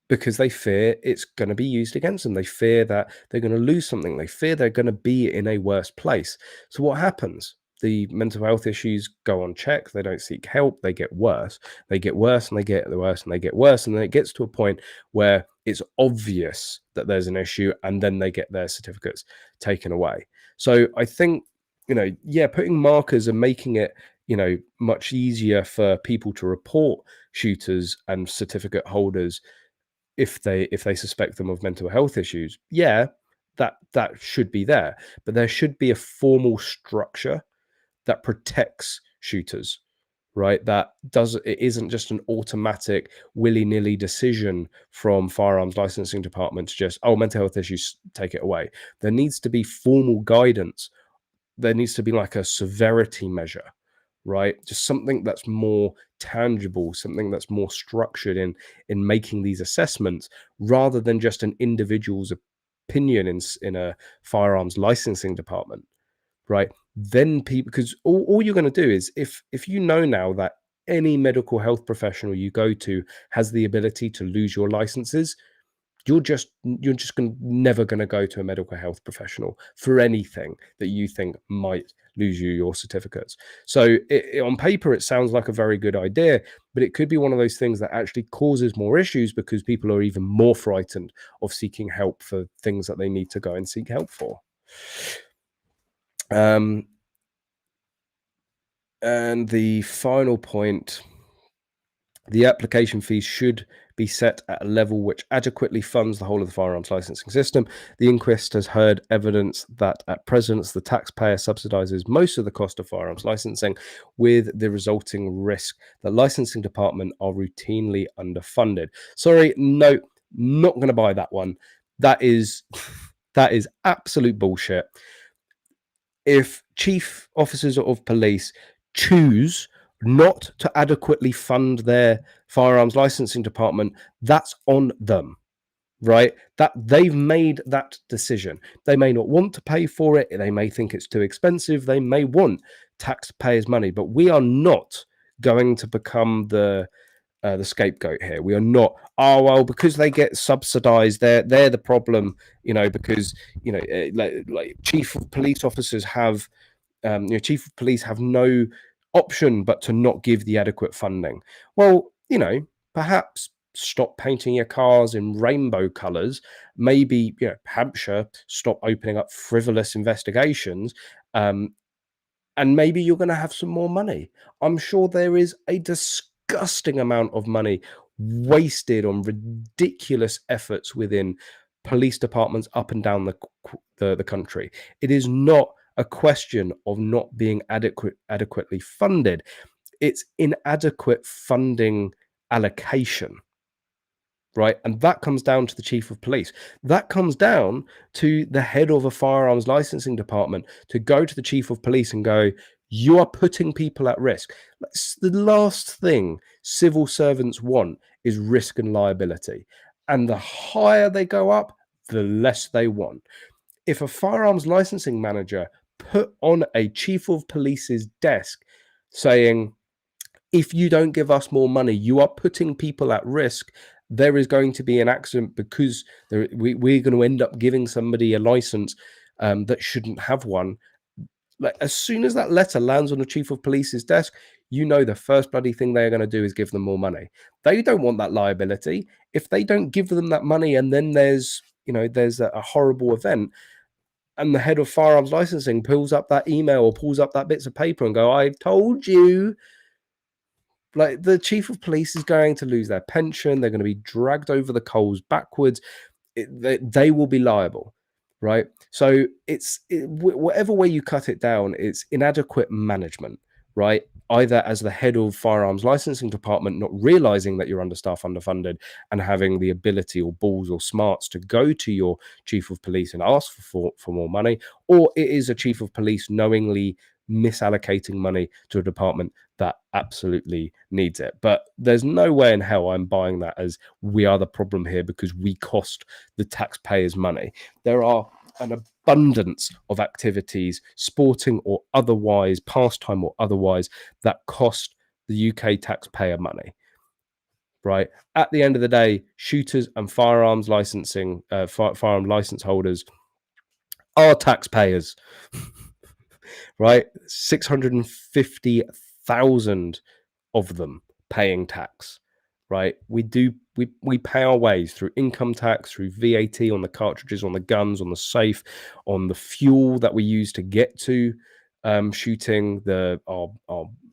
because they fear it's going to be used against them. They fear that they're going to lose something. They fear they're going to be in a worse place. So what happens? The mental health issues go unchecked. They don't seek help. They get worse. They get worse and they get worse and they get worse. And then it gets to a point where it's obvious that there's an issue, and then they get their certificates taken away. So I think, putting markers and making it, much easier for people to report shooters and certificate holders if they suspect them of mental health issues, that should be there. But there should be a formal structure that protects shooters, right? It isn't just an automatic willy-nilly decision from firearms licensing department to just, oh, mental health issues, take it away. There needs to be formal guidance. There needs to be like a severity measure, right? Just something that's more tangible, something that's more structured in making these assessments, rather than just an individual's opinion in a firearms licensing department, right? Then people, because all you're going to do is, if you know now that any medical health professional you go to has the ability to lose your licenses, you're just never going to go to a medical health professional for anything that you think might lose you your certificates. So on paper, it sounds like a very good idea, but it could be one of those things that actually causes more issues because people are even more frightened of seeking help for things that they need to go and seek help for. And the final point, the application fees should be set at a level which adequately funds the whole of the firearms licensing system. The inquest has heard evidence that at present the taxpayer subsidizes most of the cost of firearms licensing, with the resulting risk that licensing department are routinely underfunded. Sorry, no, not going to buy that one. That is absolute bullshit. If chief officers of police choose not to adequately fund their firearms licensing department, that's on them, right? That they've made that decision. They may not want to pay for it. They may think it's too expensive. They may want taxpayers' money, but we are not going to become the scapegoat here. We are not, oh well, because they get subsidized, they're the problem, because like chief of police officers have chief of police have no option but to not give the adequate funding. Well, perhaps stop painting your cars in rainbow colors. Maybe Hampshire stop opening up frivolous investigations, and maybe you're going to have some more money. I'm sure there is a disgusting amount of money wasted on ridiculous efforts within police departments up and down the country. It is not a question of not being adequately funded. It's inadequate funding allocation, right? And that comes down to the chief of police. That comes down to the head of a firearms licensing department to go to the chief of police and go, you are putting people at risk. That's the last thing civil servants want, is risk and liability. And the higher they go up, the less they want. If a firearms licensing manager put on a chief of police's desk saying, if you don't give us more money, you are putting people at risk, there is going to be an accident because we're going to end up giving somebody a license that shouldn't have one. Like, as soon as that letter lands on the chief of police's desk, the first bloody thing they're going to do is give them more money. They don't want that liability. If they don't give them that money and then there's a horrible event, and the head of firearms licensing pulls up that email or pulls up that bits of paper and go, I've told you, like, the chief of police is going to lose their pension. They're going to be dragged over the coals backwards. They will be liable, right? So whatever way you cut it down, it's inadequate management, right? Either as the head of firearms licensing department not realizing that you're understaffed, underfunded, and having the ability or balls or smarts to go to your chief of police and ask for more money, or it is a chief of police knowingly misallocating money to a department that absolutely needs it. But there's no way in hell I'm buying that as we are the problem here because we cost the taxpayers money. There are an abundance of activities, sporting or otherwise, pastime or otherwise, that cost the UK taxpayer money, right? At the end of the day, shooters and firearms licensing, firearm license holders are taxpayers, right? 650,000 of them paying tax, right? We pay our ways through income tax, through VAT on the cartridges, on the guns, on the safe, on the fuel that we use to get to shooting, our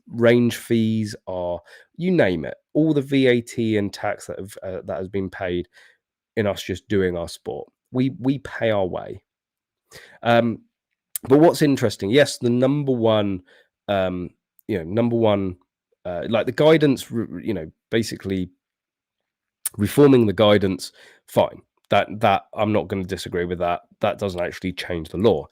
range fees, you name it, all the VAT and tax that has been paid in us just doing our sport. We pay our way. But what's interesting, yes, the number one, like the guidance, basically reforming the guidance, fine. That I'm not going to disagree with that. That doesn't actually change the law.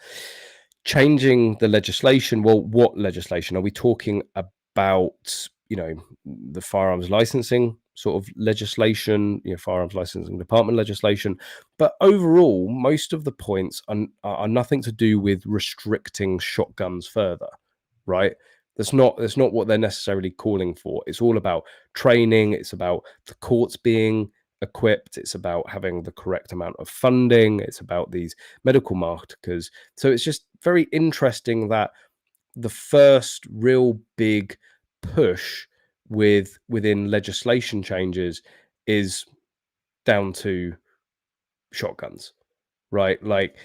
Changing the legislation, well, what legislation? Are we talking about, the firearms licensing sort of legislation, firearms licensing department legislation? But overall, most of the points are nothing to do with restricting shotguns further, right? That's not what they're necessarily calling for. It's all about training. It's about the courts being equipped. It's about having the correct amount of funding. It's about these medical markers. So it's just very interesting that the first real big push within legislation changes is down to shotguns, right? Like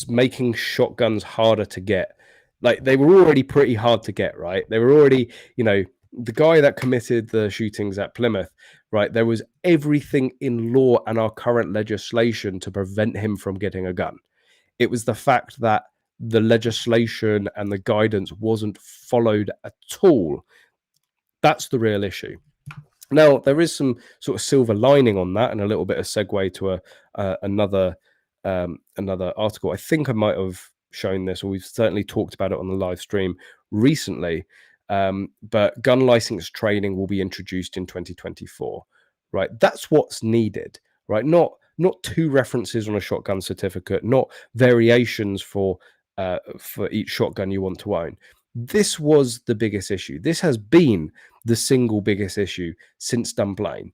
making shotguns harder to get. Like, they were already pretty hard to get, right? They were already, the guy that committed the shootings at Plymouth right? There was everything in law and our current legislation to prevent him from getting a gun. It was the fact that the legislation and the guidance wasn't followed at all. That's the real issue. Now, there is some sort of silver lining on that, and a little bit of segue to another article. I think I might have shown this, or we've certainly talked about it on the live stream recently. But gun license training will be introduced in 2024, right? That's what's needed, right? Not 2 references on a shotgun certificate, not variations for each shotgun you want to own. This was the biggest issue. This has been the single biggest issue since Dunblane.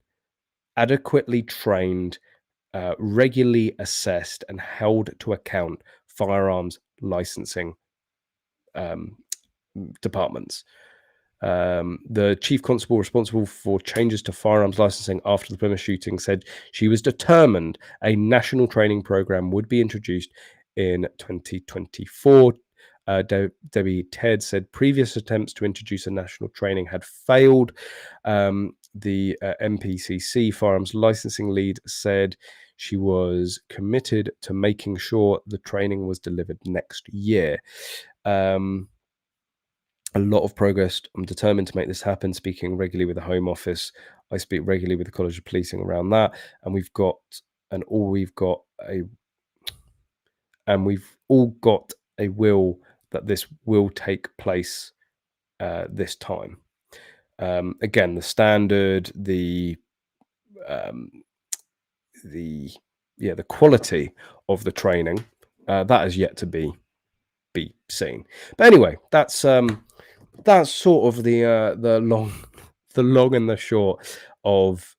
Adequately trained, regularly assessed, and held to account firearms licensing departments. The chief constable responsible for changes to firearms licensing after the Plymouth shooting said she was determined a national training program would be introduced in 2024. Debbie Ted said previous attempts to introduce a national training had failed. The MPCC firearms licensing lead said she was committed to making sure the training was delivered next year. A lot of progress. I'm determined to make this happen, speaking regularly with the Home Office. I speak regularly with the College of Policing around that. And we've all got a will that this will take place this time. Again, the standard, the quality of the training that has yet to be seen. But anyway, that's sort of the long and the short of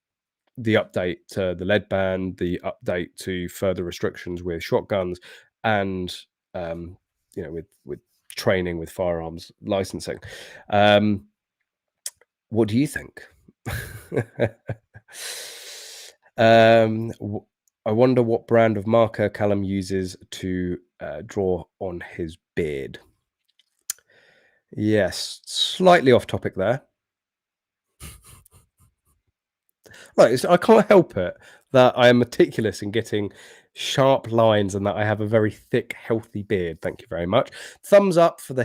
the update to the lead ban, the update to further restrictions with shotguns, and with training with firearms licensing. What do you think? I wonder what brand of marker Callum uses to draw on his beard. Yes, slightly off topic there. Right, I can't help it that I am meticulous in getting sharp lines and that I have a very thick, healthy beard. Thank you very much. Thumbs up for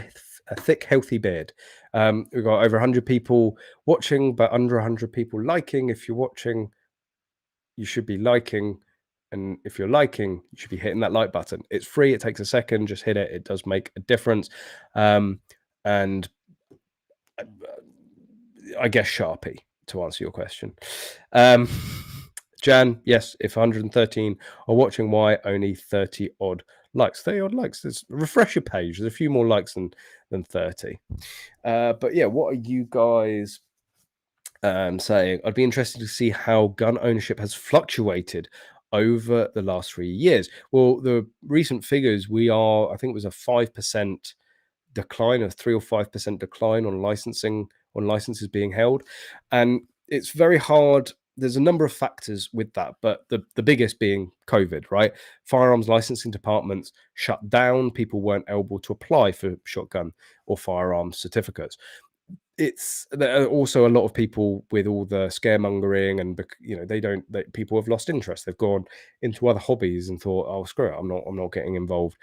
a thick, healthy beard. We've got over 100 people watching, but under 100 people liking. If you're watching, you should be liking. And if you're liking, you should be hitting that like button. It's free. It takes a second. Just hit it. It does make a difference. And I guess Sharpie, to answer your question. Jan, yes, if 113 are watching, why only 30 odd likes? 30 odd likes. Refresh your page. There's a few more likes than 30. But yeah, what are you guys saying? I'd be interested to see how gun ownership has fluctuated over the last 3 years. Well, the recent figures, I think it was a 5% decline, of 3 or 5% decline on licenses being held. And it's very hard. There's a number of factors with that, but the biggest being COVID, right? Firearms licensing departments shut down. People weren't able to apply for shotgun or firearms certificates. There are also a lot of people with all the scaremongering, and people have lost interest. They've gone into other hobbies and thought, oh, screw it, I'm not getting involved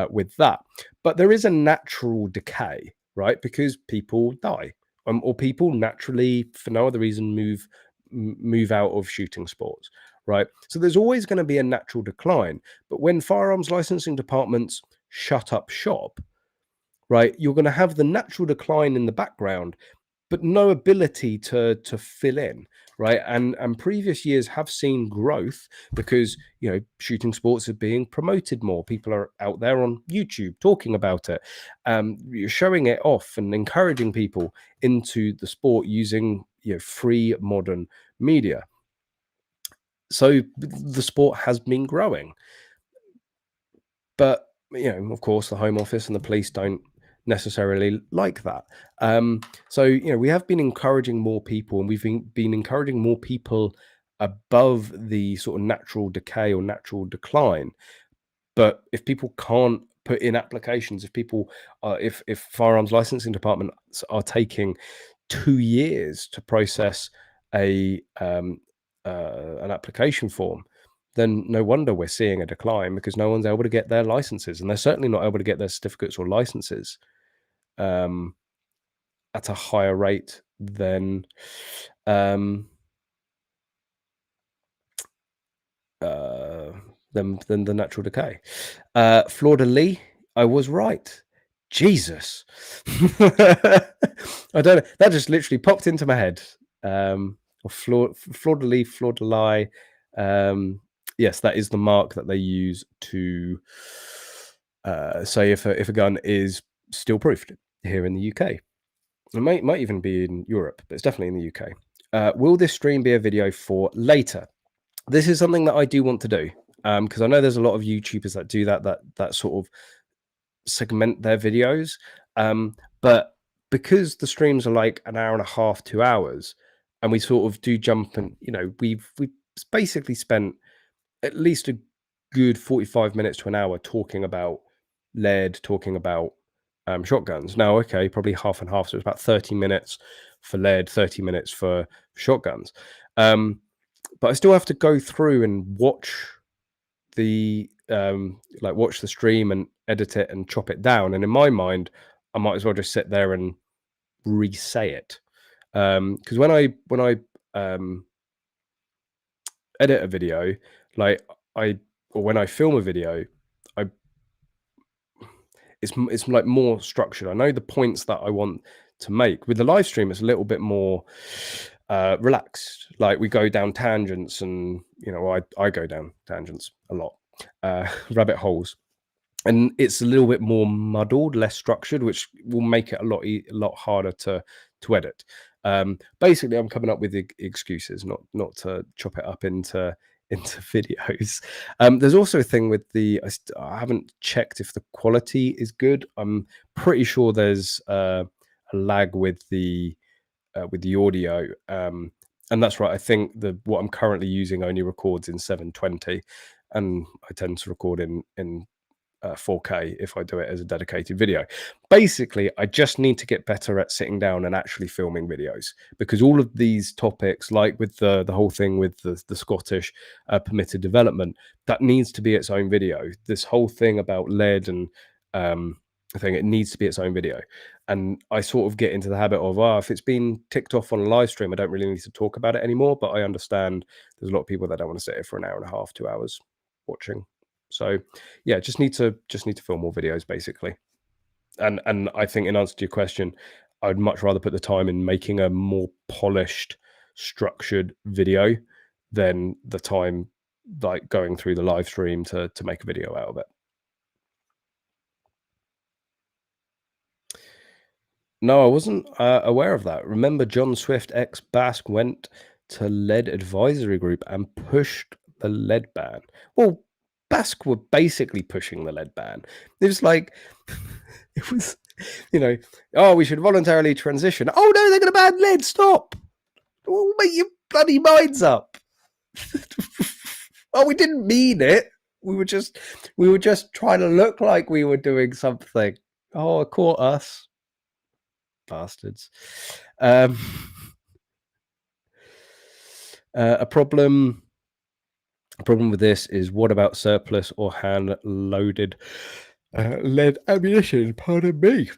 with that. But there is a natural decay, right? Because people die, or people naturally, for no other reason, move out of shooting sports, right? So there's always going to be a natural decline. But when firearms licensing departments shut up shop, right, you're going to have the natural decline in the background, but no ability to fill in, right? And previous years have seen growth because shooting sports are being promoted more. People are out there on YouTube talking about it, you're showing it off and encouraging people into the sport using free modern media. So the sport has been growing, but of course, the Home Office and the police don't necessarily like that. So we have been encouraging more people, and we've been encouraging more people above the sort of natural decay or natural decline. But if people can't put in applications, if firearms licensing departments are taking 2 years to process an application form, then no wonder we're seeing a decline, because no one's able to get their licenses, and they're certainly not able to get their certificates or licenses at a higher rate than than the natural decay. Florida Lee, I was right. Jesus. I don't know. That just literally popped into my head. Or Florida Lee, Florida Lie. Yes, that is the mark that they use to say if a gun is steel proofed here in the UK. It might even be in Europe, but it's definitely in the UK. Will this stream be a video for later? This is something that I do want to do, because I know there's a lot of YouTubers that do that sort of segment their videos. But because the streams are like an hour and a half, 2 hours, and we sort of do jump, and we've basically spent at least a good 45 minutes to an hour talking about lead, talking about shotguns. Now, okay, probably half and half, so it's about 30 minutes for lead, 30 minutes for shotguns. But I still have to go through and watch the watch the stream and edit it and chop it down. And in my mind, I might as well just sit there and re-say it. Because when I edit a video, or when I film a video, it's like more structured. I know the points that I want to make. With the live stream, it's a little bit more relaxed. Like, we go down tangents, and I go down tangents a lot, rabbit holes, and it's a little bit more muddled, less structured, which will make it a lot harder to edit. Basically, I'm coming up with excuses not to chop it up into videos. There's also a thing with I haven't checked if the quality is good. I'm pretty sure there's a lag with the audio, and that's right. I think what I'm currently using only records in 720, and I tend to record in 4K if I do it as a dedicated video. Basically, I just need to get better at sitting down and actually filming videos, because all of these topics, like with the whole thing with the Scottish permitted development, that needs to be its own video. This whole thing about lead and I think it needs to be its own video. And I sort of get into the habit of, if it's been ticked off on a live stream, I don't really need to talk about it anymore. But I understand there's a lot of people that don't want to sit here for an hour and a half, 2 hours watching. So yeah, just need to film more videos, basically. And I think, in answer to your question, I'd much rather put the time in making a more polished, structured video than the time like going through the live stream to make a video out of it. No, I wasn't aware of that. Remember, John Swift ex Basque went to lead advisory group and pushed the lead ban. Well, Basque were basically pushing the lead ban. It was like, it was, we should voluntarily transition. Oh no, they're going to ban lead. Stop. Oh, make your bloody minds up. Oh, we didn't mean it. We were just trying to look like we were doing something. Oh, it caught us. Bastards. A problem with this is, what about surplus or hand loaded lead ammunition? Pardon me.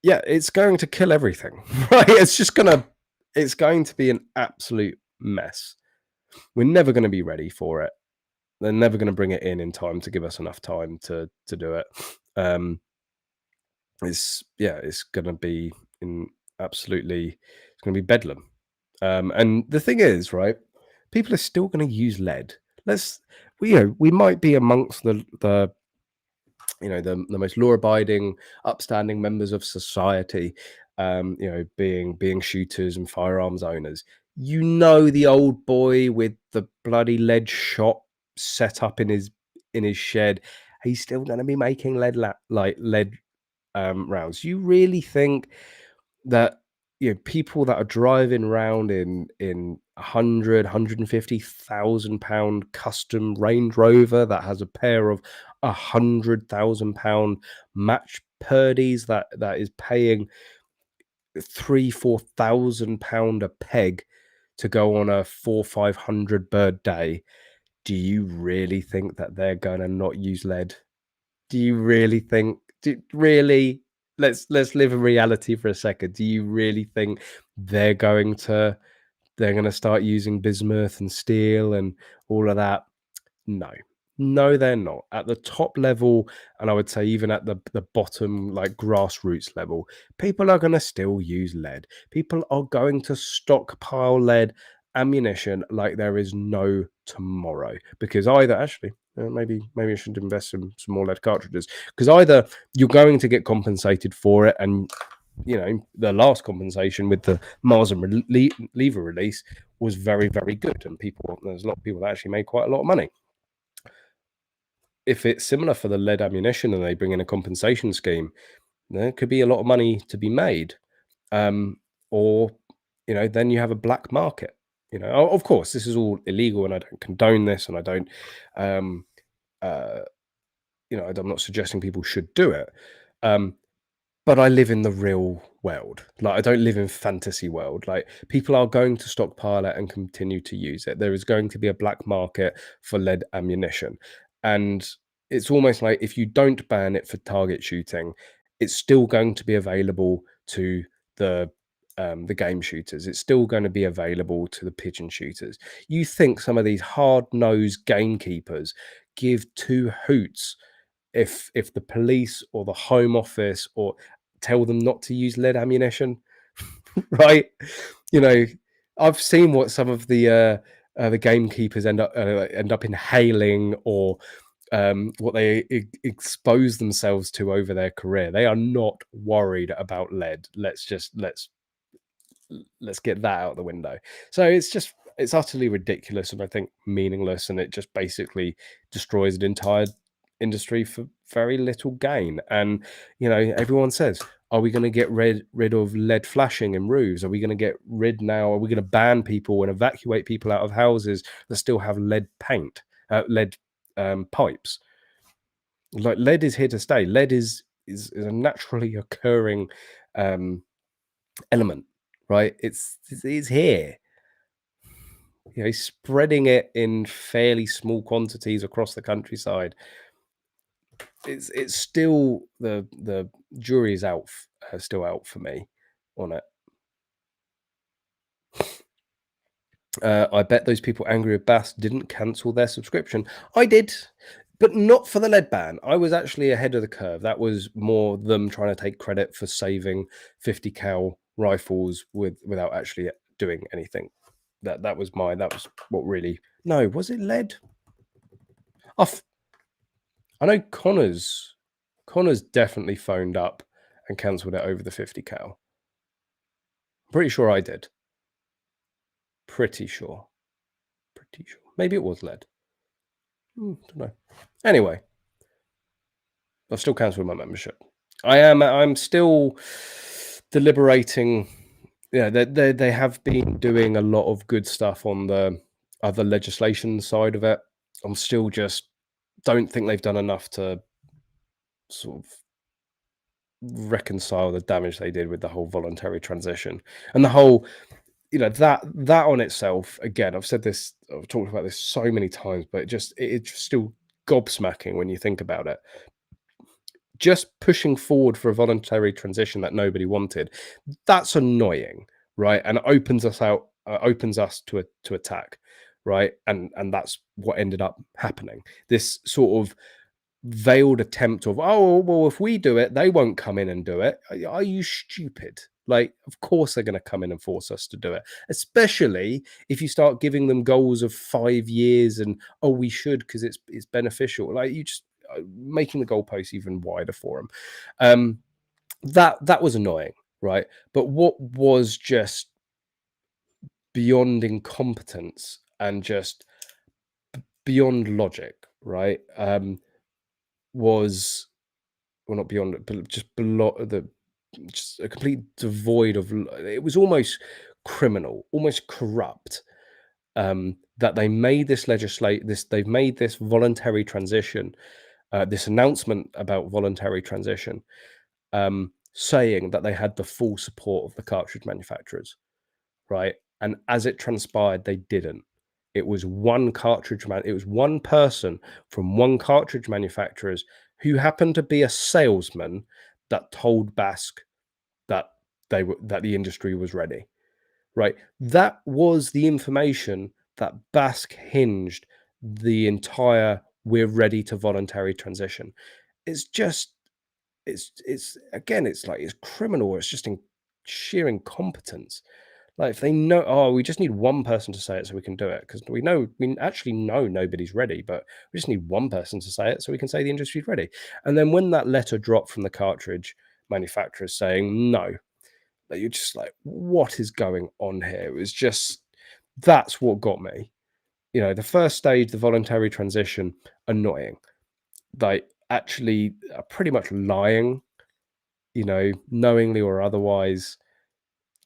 Yeah, it's going to kill everything, right? It's going to be an absolute mess. We're never going to be ready for it. They're never going to bring it in time to give us enough time to do it. It's going to be it's going to be bedlam. And the thing is, right, people are still going to use lead. We might be amongst the most law-abiding, upstanding members of society, being shooters and firearms owners. The old boy with the bloody lead shot set up in his shed, he's still going to be making lead rounds. You really think that people that are driving around in 150,000 pound custom Range Rover that has a pair of 100,000 pound match purdies that is paying £3,000-4,000 a peg to go on a 400-500 bird day. Do you really think that they're gonna not use lead? Do you really think really? Let's live in reality for a second. Do you really think they're going to they're gonna start using bismuth and steel and all of that? No. No, they're not. At the top level, and I would say even at the bottom, like grassroots level, people are gonna still use lead. People are going to stockpile lead ammunition like there is no tomorrow. Because either actually, maybe I should invest in some more lead cartridges. Because either you're going to get compensated for it, and the last compensation with the Mars and Lever release was very, very good, and there's a lot of people that actually made quite a lot of money. If it's similar for the lead ammunition and they bring in a compensation scheme, there could be a lot of money to be made. Or, then you have a black market. Of course, this is all illegal, and I don't condone this, and I don't, um, uh, I'm not suggesting people should do it. But I live in the real world. Like, I don't live in fantasy world. Like, people are going to stockpile it and continue to use it. There is going to be a black market for lead ammunition. And it's almost like if you don't ban it for target shooting, it's still going to be available to the game shooters. It's still going to be available to the pigeon shooters. You think some of these hard-nosed gamekeepers give two hoots if the police or the Home Office or tell them not to use lead ammunition, right? You know, I've seen what some of the gamekeepers end up inhaling, or what they expose themselves to over their career. They are not worried about lead. Let's get that out the window. So it's utterly ridiculous, and I think meaningless, and it just basically destroys an entire industry for very little gain. And everyone says, are we going to get rid of lead flashing in roofs? Are we going to get rid now? Are we going to ban people and evacuate people out of houses that still have lead paint, lead pipes? Like, lead is here to stay. Lead is a naturally occurring element, right? It's here. Spreading it in fairly small quantities across the countryside, it's still the jury's out, still out for me on it. I bet those people angry with Bass didn't cancel their subscription. I did, but not for the lead ban. I was actually ahead of the curve. That was more them trying to take credit for saving 50 cal rifles without actually doing anything. That was what really. No, was it lead? I know Connor's definitely phoned up and cancelled it over the 50 cal. Pretty sure I did. Pretty sure. Maybe it was lead. Don't know. Anyway, I've still cancelled my membership. I'm still deliberating. Yeah, they have been doing a lot of good stuff on the other legislation side of it. I'm still just don't think they've done enough to sort of reconcile the damage they did with the whole voluntary transition and the whole, that on itself. Again, I've talked about this so many times, but it's just still gobsmacking when you think about it. Just pushing forward for a voluntary transition that nobody wanted, that's annoying, right? And it opens us to attack, right? And that's what ended up happening. This sort of veiled attempt of, oh well, if we do it, they won't come in and do it. Are you stupid? Like, of course they're going to come in and force us to do it, especially if you start giving them goals of 5 years and, oh, we should because it's beneficial. Like, you just making the goalposts even wider for them. That was annoying, right? But what was just beyond incompetence and just beyond logic, right? Was, well, not beyond it, but just below just a complete devoid of. It was almost criminal, almost corrupt. That they made they've made this voluntary transition, this announcement about voluntary transition, saying that they had the full support of the cartridge manufacturers, right? And as it transpired, they didn't. It was one cartridge man. It was one person from one cartridge manufacturers who happened to be a salesman that told Basque that that the industry was ready, right? That was the information that Basque hinged the entire "we're ready to voluntary transition." It's just it's again, it's like it's criminal. It's just in sheer incompetence. Like if they know, oh, we just need one person to say it so we can do it because we actually know nobody's ready, but we just need one person to say it so we can say the industry's ready. And then when that letter dropped from the cartridge manufacturers saying no, like, you're just like, what is going on here? It was just that's what got me. You know, the first stage, the voluntary transition, annoying. Like actually, pretty much lying, you know, knowingly or otherwise,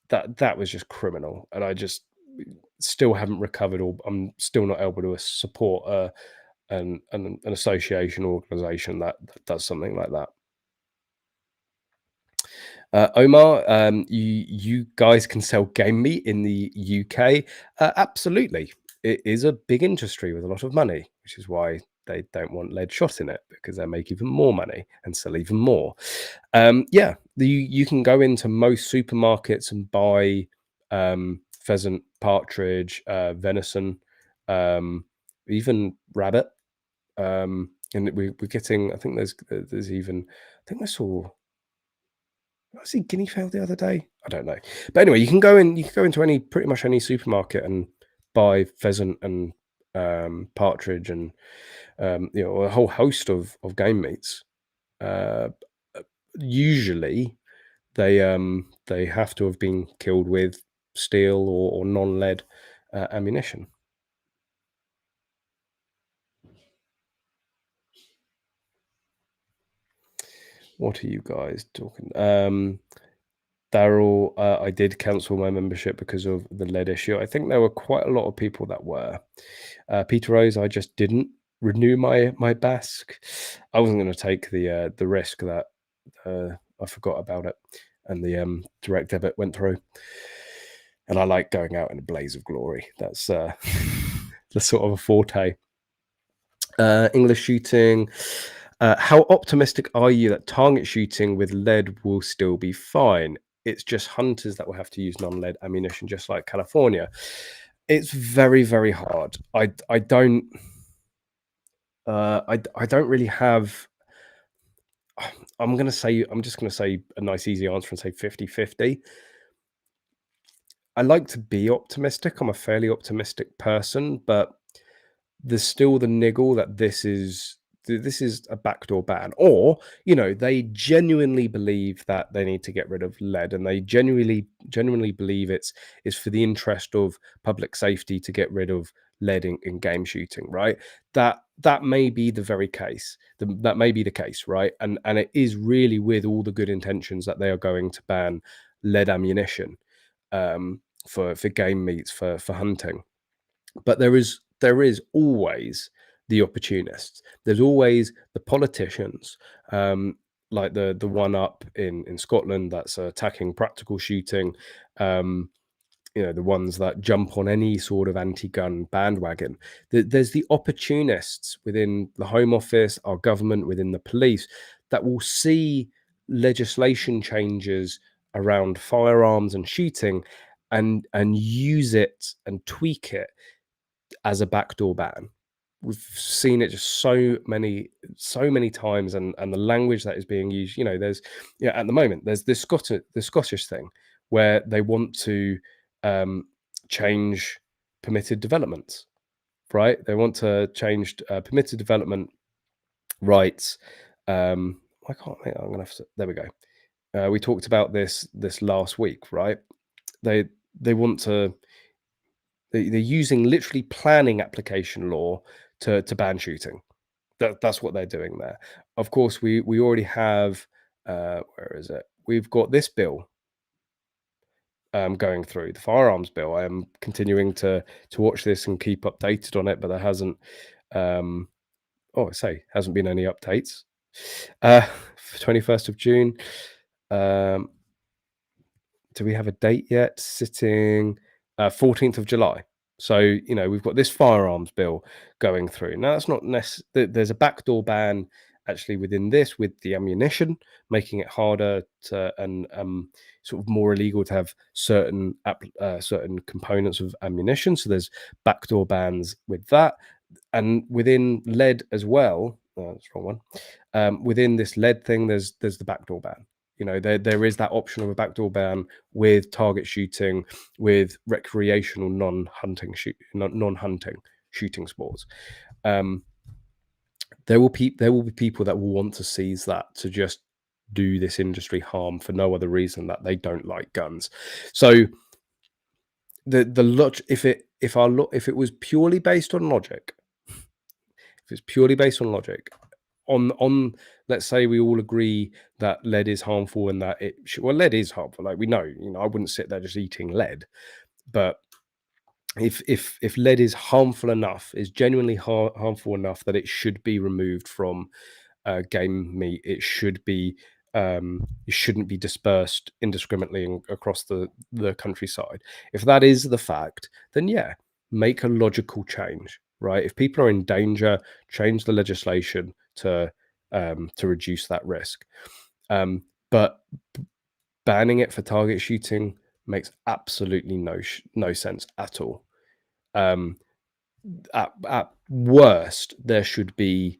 that was just criminal. And I just still haven't recovered, or I'm still not able to support an association or organization that does something like that. Omar, you guys can sell game meat in the UK. Absolutely, it is a big industry with a lot of money, which is why they don't want lead shot in it because they make even more money and sell even more. Yeah, you can go into most supermarkets and buy pheasant, partridge, venison, even rabbit. And we're getting. I think there's even. I think I saw. Did I see guinea fowl the other day? I don't know. But anyway, you can go in. You can go into any pretty much any supermarket and buy pheasant and partridge and you know, a whole host of game meats. Uh, Usually, they have to have been killed with steel or non-lead ammunition. What are you guys talking? Daryl, I did cancel my membership because of the lead issue. I think there were quite a lot of people that were. Peter Rose, I just didn't renew my Basque. I wasn't going to take the risk that I forgot about it, and the direct debit went through. And I like going out in a blaze of glory. That's the sort of a forte. English shooting. How optimistic are you that target shooting with lead will still be fine? It's just hunters that will have to use non-lead ammunition, just like California. It's very, very hard. I don't I don't really have. I'm just gonna say a nice easy answer and say 50-50. I like to be optimistic. I'm a fairly optimistic person, but there's still the niggle that this is a backdoor ban, or you know, they genuinely believe that they need to get rid of lead, and they genuinely believe it's for the interest of public safety to get rid of lead in game shooting, right? That may be the very case. That may be the case, right? And it is really with all the good intentions that they are going to ban lead ammunition for game meats for hunting. But there is always the opportunists. There's always the politicians, like the one up in Scotland that's attacking practical shooting. Um, you know, the ones that jump on any sort of anti-gun bandwagon. There's the opportunists within the Home Office, our government, within the police, that will see legislation changes around firearms and shooting and use it and tweak it as a backdoor ban. We've seen it just so many times, and the language that is being used. You know, there's at the moment there's the Scottish thing where they want to um, change permitted developments, right? They want to change permitted development rights. I can't. I'm gonna have to. There we go. We talked about this last week, right? They they want to they're using literally planning application law to ban shooting. That's what they're doing there. Of course, we already have where is it? We've got this bill going through the firearms bill. I am continuing to watch this and keep updated on it, but there hasn't oh I say hasn't been any updates. 21st of June. Um, do we have a date yet? Sitting 14th of July. So, you know, we've got this firearms bill going through. Now, that's not necessary. There's a backdoor ban actually within this with the ammunition, making it harder to and sort of more illegal to have certain components of ammunition. So there's backdoor bans with that, and within lead as well. Oh, that's the wrong one. Within this lead thing, there's the backdoor ban. You know, there is that option of a backdoor ban with target shooting, with recreational non-hunting shooting sports. There will be people that will want to seize that to just do this industry harm for no other reason that they don't like guns. So if it was purely based on logic, if it's purely based on logic, on let's say we all agree that lead is harmful and that well, lead is harmful, like we know, you know, I wouldn't sit there just eating lead, but if lead is harmful enough, is genuinely harmful enough that it should be removed from game meat, it shouldn't be dispersed indiscriminately across the countryside. If that is the fact, then yeah, make a logical change, right? If people are in danger, change the legislation to reduce that risk. But banning it for target shooting makes absolutely no sense at all. At worst, there should be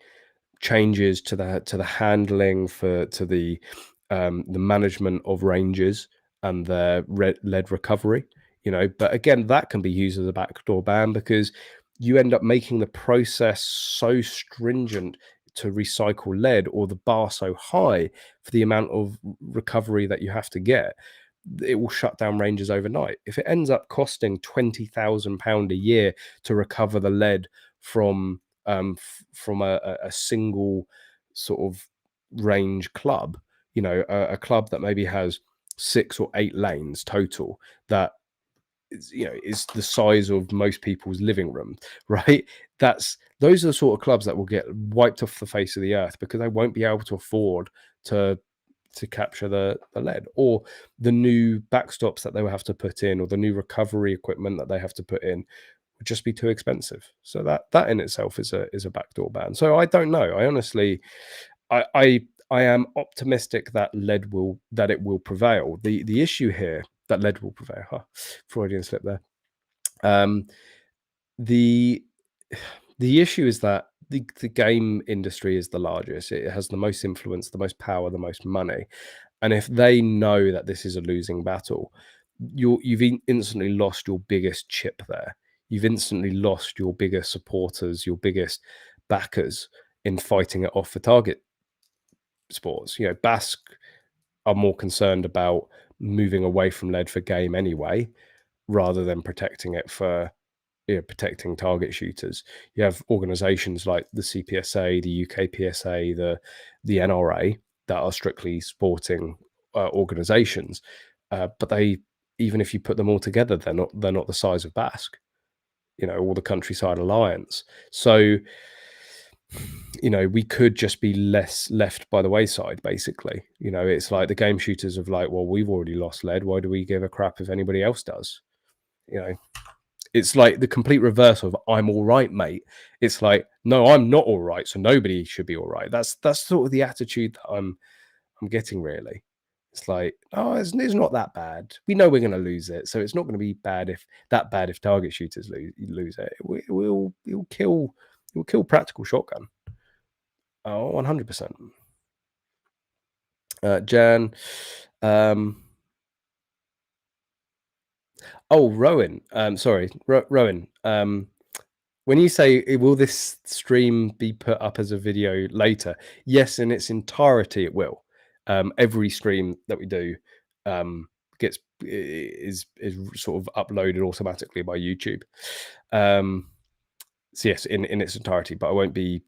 changes to the handling to the management of ranges and their lead recovery. You know, but again, that can be used as a backdoor ban because you end up making the process so stringent to recycle lead, or the bar so high for the amount of recovery that you have to get, it will shut down ranges overnight. If it ends up costing £20,000 a year to recover the lead from a single sort of range club, you know, a club that maybe has 6 or 8 lanes total, that is, you know, is the size of most people's living room, right? Those are the sort of clubs that will get wiped off the face of the earth because they won't be able to afford to capture the lead, or the new backstops that they will have to put in, or the new recovery equipment that they have to put in would just be too expensive. So that in itself is a backdoor ban. So I don't know. I honestly, I am optimistic that it will prevail. The issue here that lead will prevail. Huh, Freudian slip there. The the issue is that the game industry is the largest. It has the most influence, the most power, the most money. And if they know that this is a losing battle, you've instantly lost your biggest chip there. You've instantly lost your biggest supporters, your biggest backers in fighting it off for target sports. You know, Basque are more concerned about moving away from lead for game anyway, rather than protecting it for, you know, protecting target shooters. You have organizations like the CPSA, the UKPSA, the NRA that are strictly sporting organizations, but they, even if you put them all together, they're not the size of Basque, you know, or the Countryside Alliance. So, you know, we could just be less left by the wayside, basically. You know, it's like the game shooters of like, well, we've already lost lead. Why do we give a crap if anybody else does? You know, it's like the complete reverse of I'm all right, mate. It's like, no, I'm not all right, so nobody should be all right. That's sort of the attitude that I'm getting, really. It's like, oh, it's not that bad. We know we're going to lose it, so it's not going to be bad if target shooters lose it. It will kill practical shotgun. Oh, 100%. Jan, oh, Rowan. Sorry, Rowan. When you say, will this stream be put up as a video later? Yes, in its entirety, it will. Every stream that we do is sort of uploaded automatically by YouTube. So yes, in its entirety, but I won't be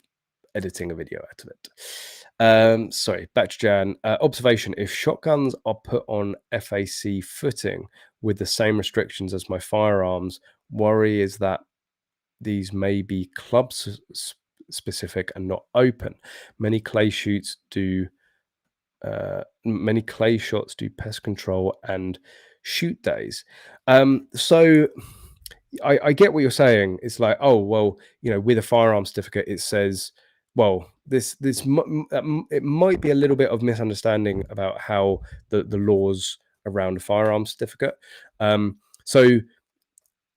editing a video out of it. Sorry, back to Jan. Observation: if shotguns are put on FAC footing with the same restrictions as my firearms, worry is that these may be club specific and not open. Many clay shoots do Many clay shots do pest control and shoot days. So I get what you're saying. It's like, oh well, with a firearm certificate, it says, well, it might be a little bit of misunderstanding about how the laws around a firearm certificate. So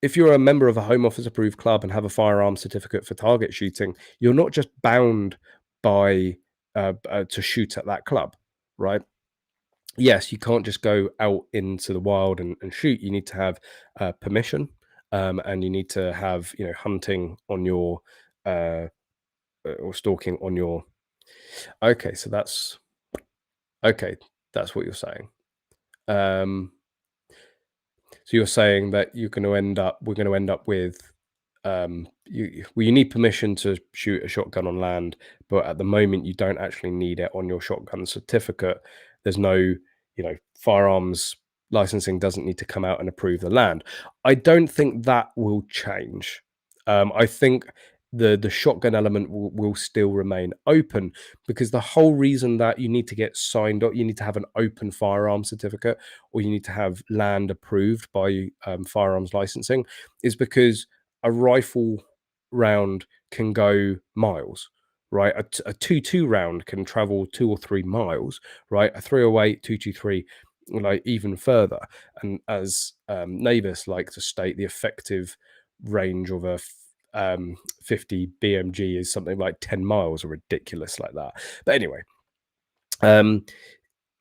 if you're a member of a Home Office approved club and have a firearm certificate for target shooting, you're not just bound by to shoot at that club, right? Yes, you can't just go out into the wild and shoot. You need to have permission, and you need to have hunting on your or stalking on your. Okay, so okay. That's what you're saying. Um, So you're saying that we're going to end up with, you need permission to shoot a shotgun on land, but at the moment you don't actually need it on your shotgun certificate. There's no, firearms licensing doesn't need to come out and approve the land. I don't think that will change. I think the shotgun element will still remain open, because the whole reason that you need to get signed up, you need to have an open firearm certificate, or you need to have land approved by firearms licensing, is because a rifle round can go miles, right? A 2.2 round can travel 2 or 3 miles, right? A 308, 223, like even further. And as Navis like to state, the effective range of a 50 BMG is something like 10 miles, or ridiculous like that. But anyway, um,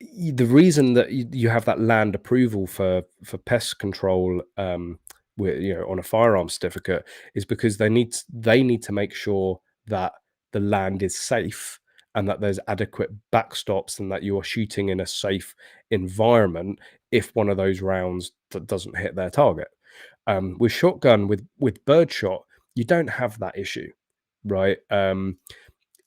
the reason that you have that land approval for pest control, on a firearm certificate, is because they need to make sure that the land is safe, and that there's adequate backstops, and that you are shooting in a safe environment if one of those rounds that doesn't hit their target. With shotgun, with birdshot, you don't have that issue, right?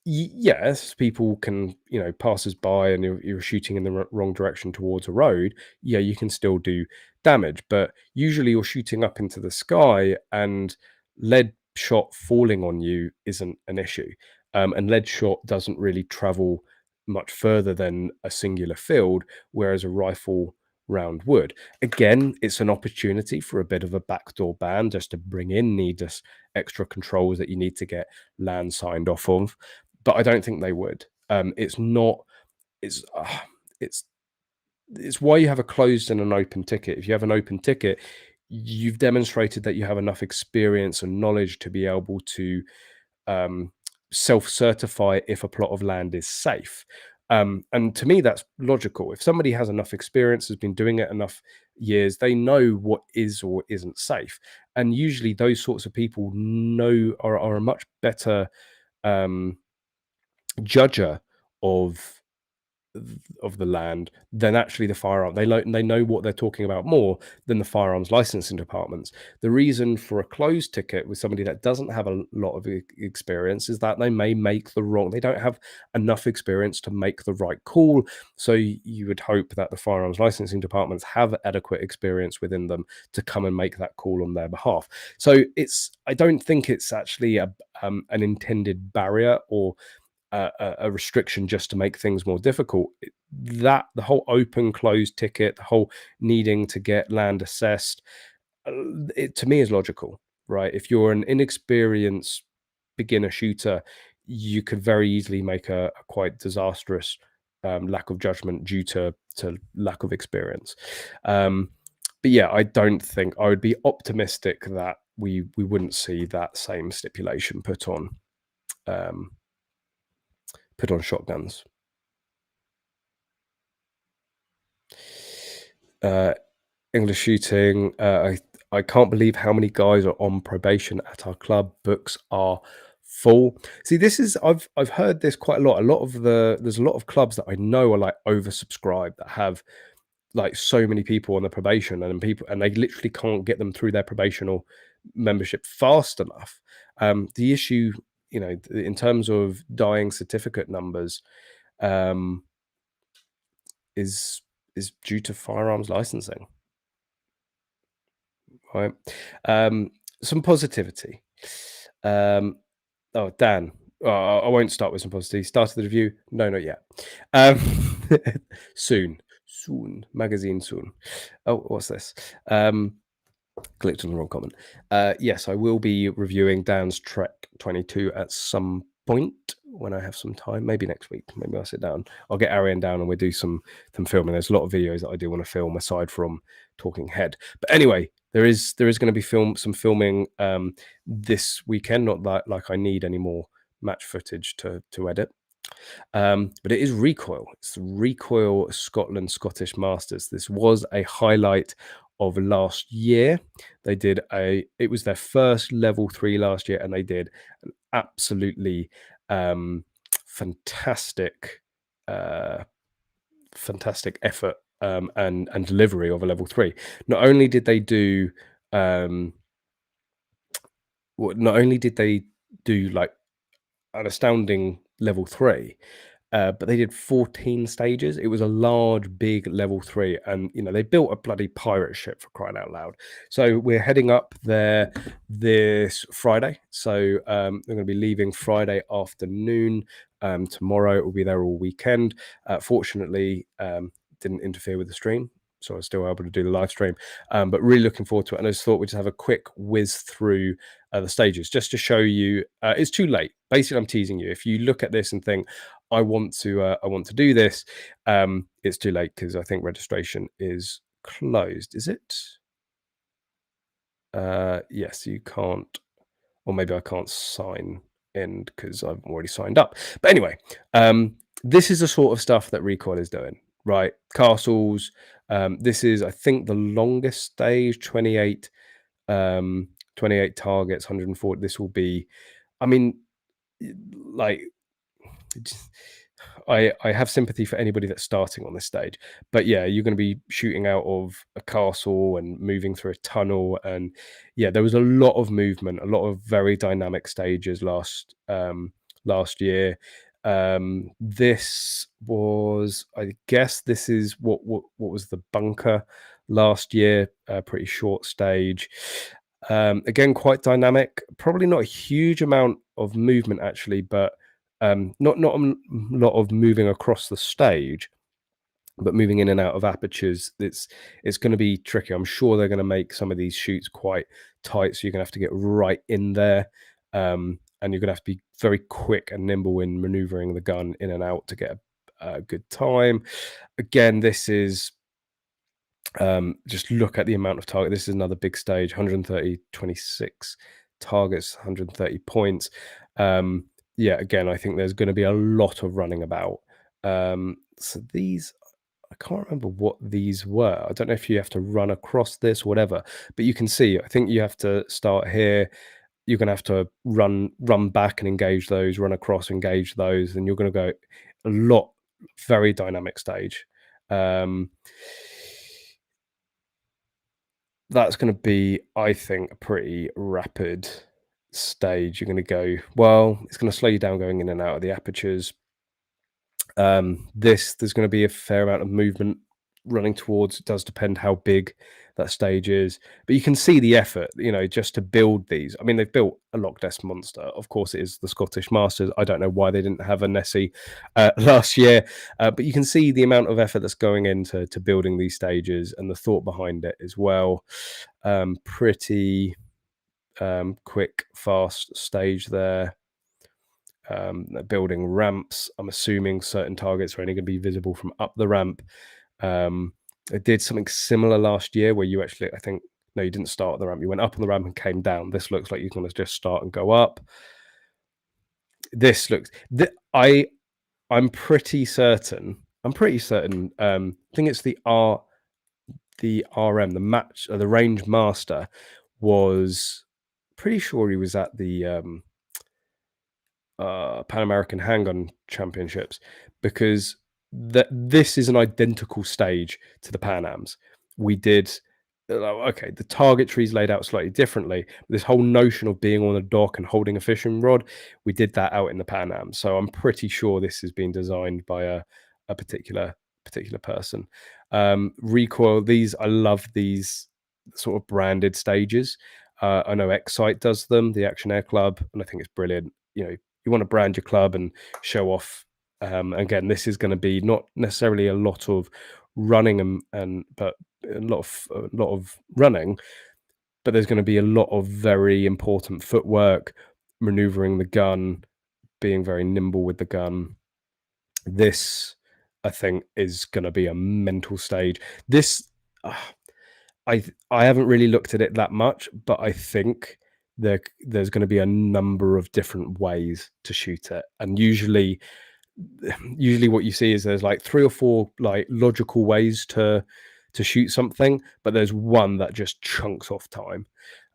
Yes, people can, passers by, and you're shooting in the wrong direction towards a road. Yeah, you can still do damage, but usually you're shooting up into the sky, and lead shot falling on you isn't an issue. And lead shot doesn't really travel much further than a singular field, whereas a rifle round would. Again, it's an opportunity for a bit of a backdoor ban, just to bring in needless extra controls that you need to get land signed off of, but I don't think they would. It's not. It's it's it's why you have a closed and an open ticket. If you have an open ticket, you've demonstrated that you have enough experience and knowledge to be able to um, self-certify if a plot of land is safe. And to me, that's logical. If somebody has enough experience, has been doing it enough years, they know what is or isn't safe. And usually, those sorts of people are a much better um, judger of the land than actually the firearm. They know what they're talking about more than the firearms licensing departments. The reason for a closed ticket with somebody that doesn't have a lot of experience is that they may make the wrong. They don't have enough experience to make the right call. So you would hope that the firearms licensing departments have adequate experience within them to come and make that call on their behalf. So I don't think it's actually an intended barrier, or a restriction just to make things more difficult. That the whole open closed ticket, the whole needing to get land assessed, it to me is logical, right? If you're an inexperienced beginner shooter, you could very easily make a quite disastrous lack of judgment due to lack of experience. But yeah, I don't think, I would be optimistic that we wouldn't see that same stipulation um, put on shotguns. Uh, English shooting. I can't believe how many guys are on probation at our club. Books are full. See, this is I've heard this quite a lot. There's a lot of clubs that I know are like oversubscribed, that have like so many people on the probation, and they literally can't get them through their probation or membership fast enough. The issue, in terms of dying certificate numbers, um, is due to firearms licensing, right? Some positivity. Um, oh, Dan. I won't start with some positivity. Started the review? No, not yet. Um, Soon, soon, magazine soon. Oh, what's this? Clicked on the wrong comment. Yes, I will be reviewing Dan's Trek 22 at some point when I have some time. Maybe next week. Maybe I'll sit down. I'll get Arian down and we'll do some filming. There's a lot of videos that I do want to film aside from talking head. But anyway, there is going to be some filming this weekend. Not like I need any more match footage to edit. But it is Recoil. It's the Recoil Scotland Scottish Masters. This was a highlight of last year. They did it was their first level 3 last year, and they did an absolutely fantastic fantastic effort and delivery of a level 3. Not only did they do like an astounding level 3, but they did 14 stages. It was a large, big level 3, and they built a bloody pirate ship, for crying out loud. So we're heading up there this Friday. So they're going to be leaving Friday afternoon. Tomorrow we'll be there all weekend. Fortunately, didn't interfere with the stream, so I was still able to do the live stream. But really looking forward to it. And I just thought we'd just have a quick whiz through the stages just to show you. It's too late. Basically, I'm teasing you. If you look at this and think, I want to do this, it's too late because I think registration is closed. Is it? Yes, you can't, or maybe I can't sign in because I've already signed up. But anyway, this is the sort of stuff that Recoil is doing, right? Castles. This is, I think, the longest stage, 28 targets, 140. This will be, I mean, like, I have sympathy for anybody that's starting on this stage, but yeah, you're going to be shooting out of a castle and moving through a tunnel, and yeah, there was a lot of movement, a lot of very dynamic stages last year. This was, I guess, this is what was the bunker last year. Pretty short stage. Again, quite dynamic. Probably not a huge amount of movement actually, but not a lot of moving across the stage, but moving in and out of apertures. It's going to be tricky. I'm sure they're going to make some of these shoots quite tight, so you're going to have to get right in there, and you're going to have to be very quick and nimble in maneuvering the gun in and out to get a good time. Again, this is just look at the amount of target. This is another big stage, 130, 26 targets, 130 points. Yeah, again, I think there's going to be a lot of running about. So these, I can't remember what these were. I don't know if you have to run across this, whatever, but you can see, I think you have to start here. You're going to have to run back and engage those, run across, engage those, and you're going to go a lot, very dynamic stage. That's going to be, I think, a pretty rapid stage. You're going to go, well, it's going to slow you down going in and out of the apertures. There's going to be a fair amount of movement running towards. It does depend how big that stage is, but you can see the effort, just to build these. I mean, they've built a Loch Ness monster. Of course, it is the Scottish Masters. I don't know why they didn't have a Nessie last year, but you can see the amount of effort that's going into building these stages and the thought behind it as well. Pretty quick, fast stage there. Building ramps. I'm assuming certain targets are only going to be visible from up the ramp. I did something similar last year where you actually, I think, no, you didn't start at the ramp. You went up on the ramp and came down. This looks like you're going to just start and go up. This looks, I'm pretty certain. I think it's the RM, the match, the range master was pretty sure he was at the Pan American Handgun Championships, because this is an identical stage to the Pan Ams. We did, okay, the target tree's laid out slightly differently. This whole notion of being on a dock and holding a fishing rod, we did that out in the Pan Am. So I'm pretty sure this has been designed by a particular person. Recoil, I love these sort of branded stages. I know Excite does them, the Action Air Club, and I think it's brilliant. You want to brand your club and show off Again, this is going to be not necessarily a lot of running but a lot of running, but there's going to be a lot of very important footwork, maneuvering the gun, being very nimble with the gun. This, I think, is going to be a mental stage. This, I haven't really looked at it that much, but I think there's going to be a number of different ways to shoot it, and usually what you see is there's like 3 or 4 like logical ways to shoot something, but there's one that just chunks off time.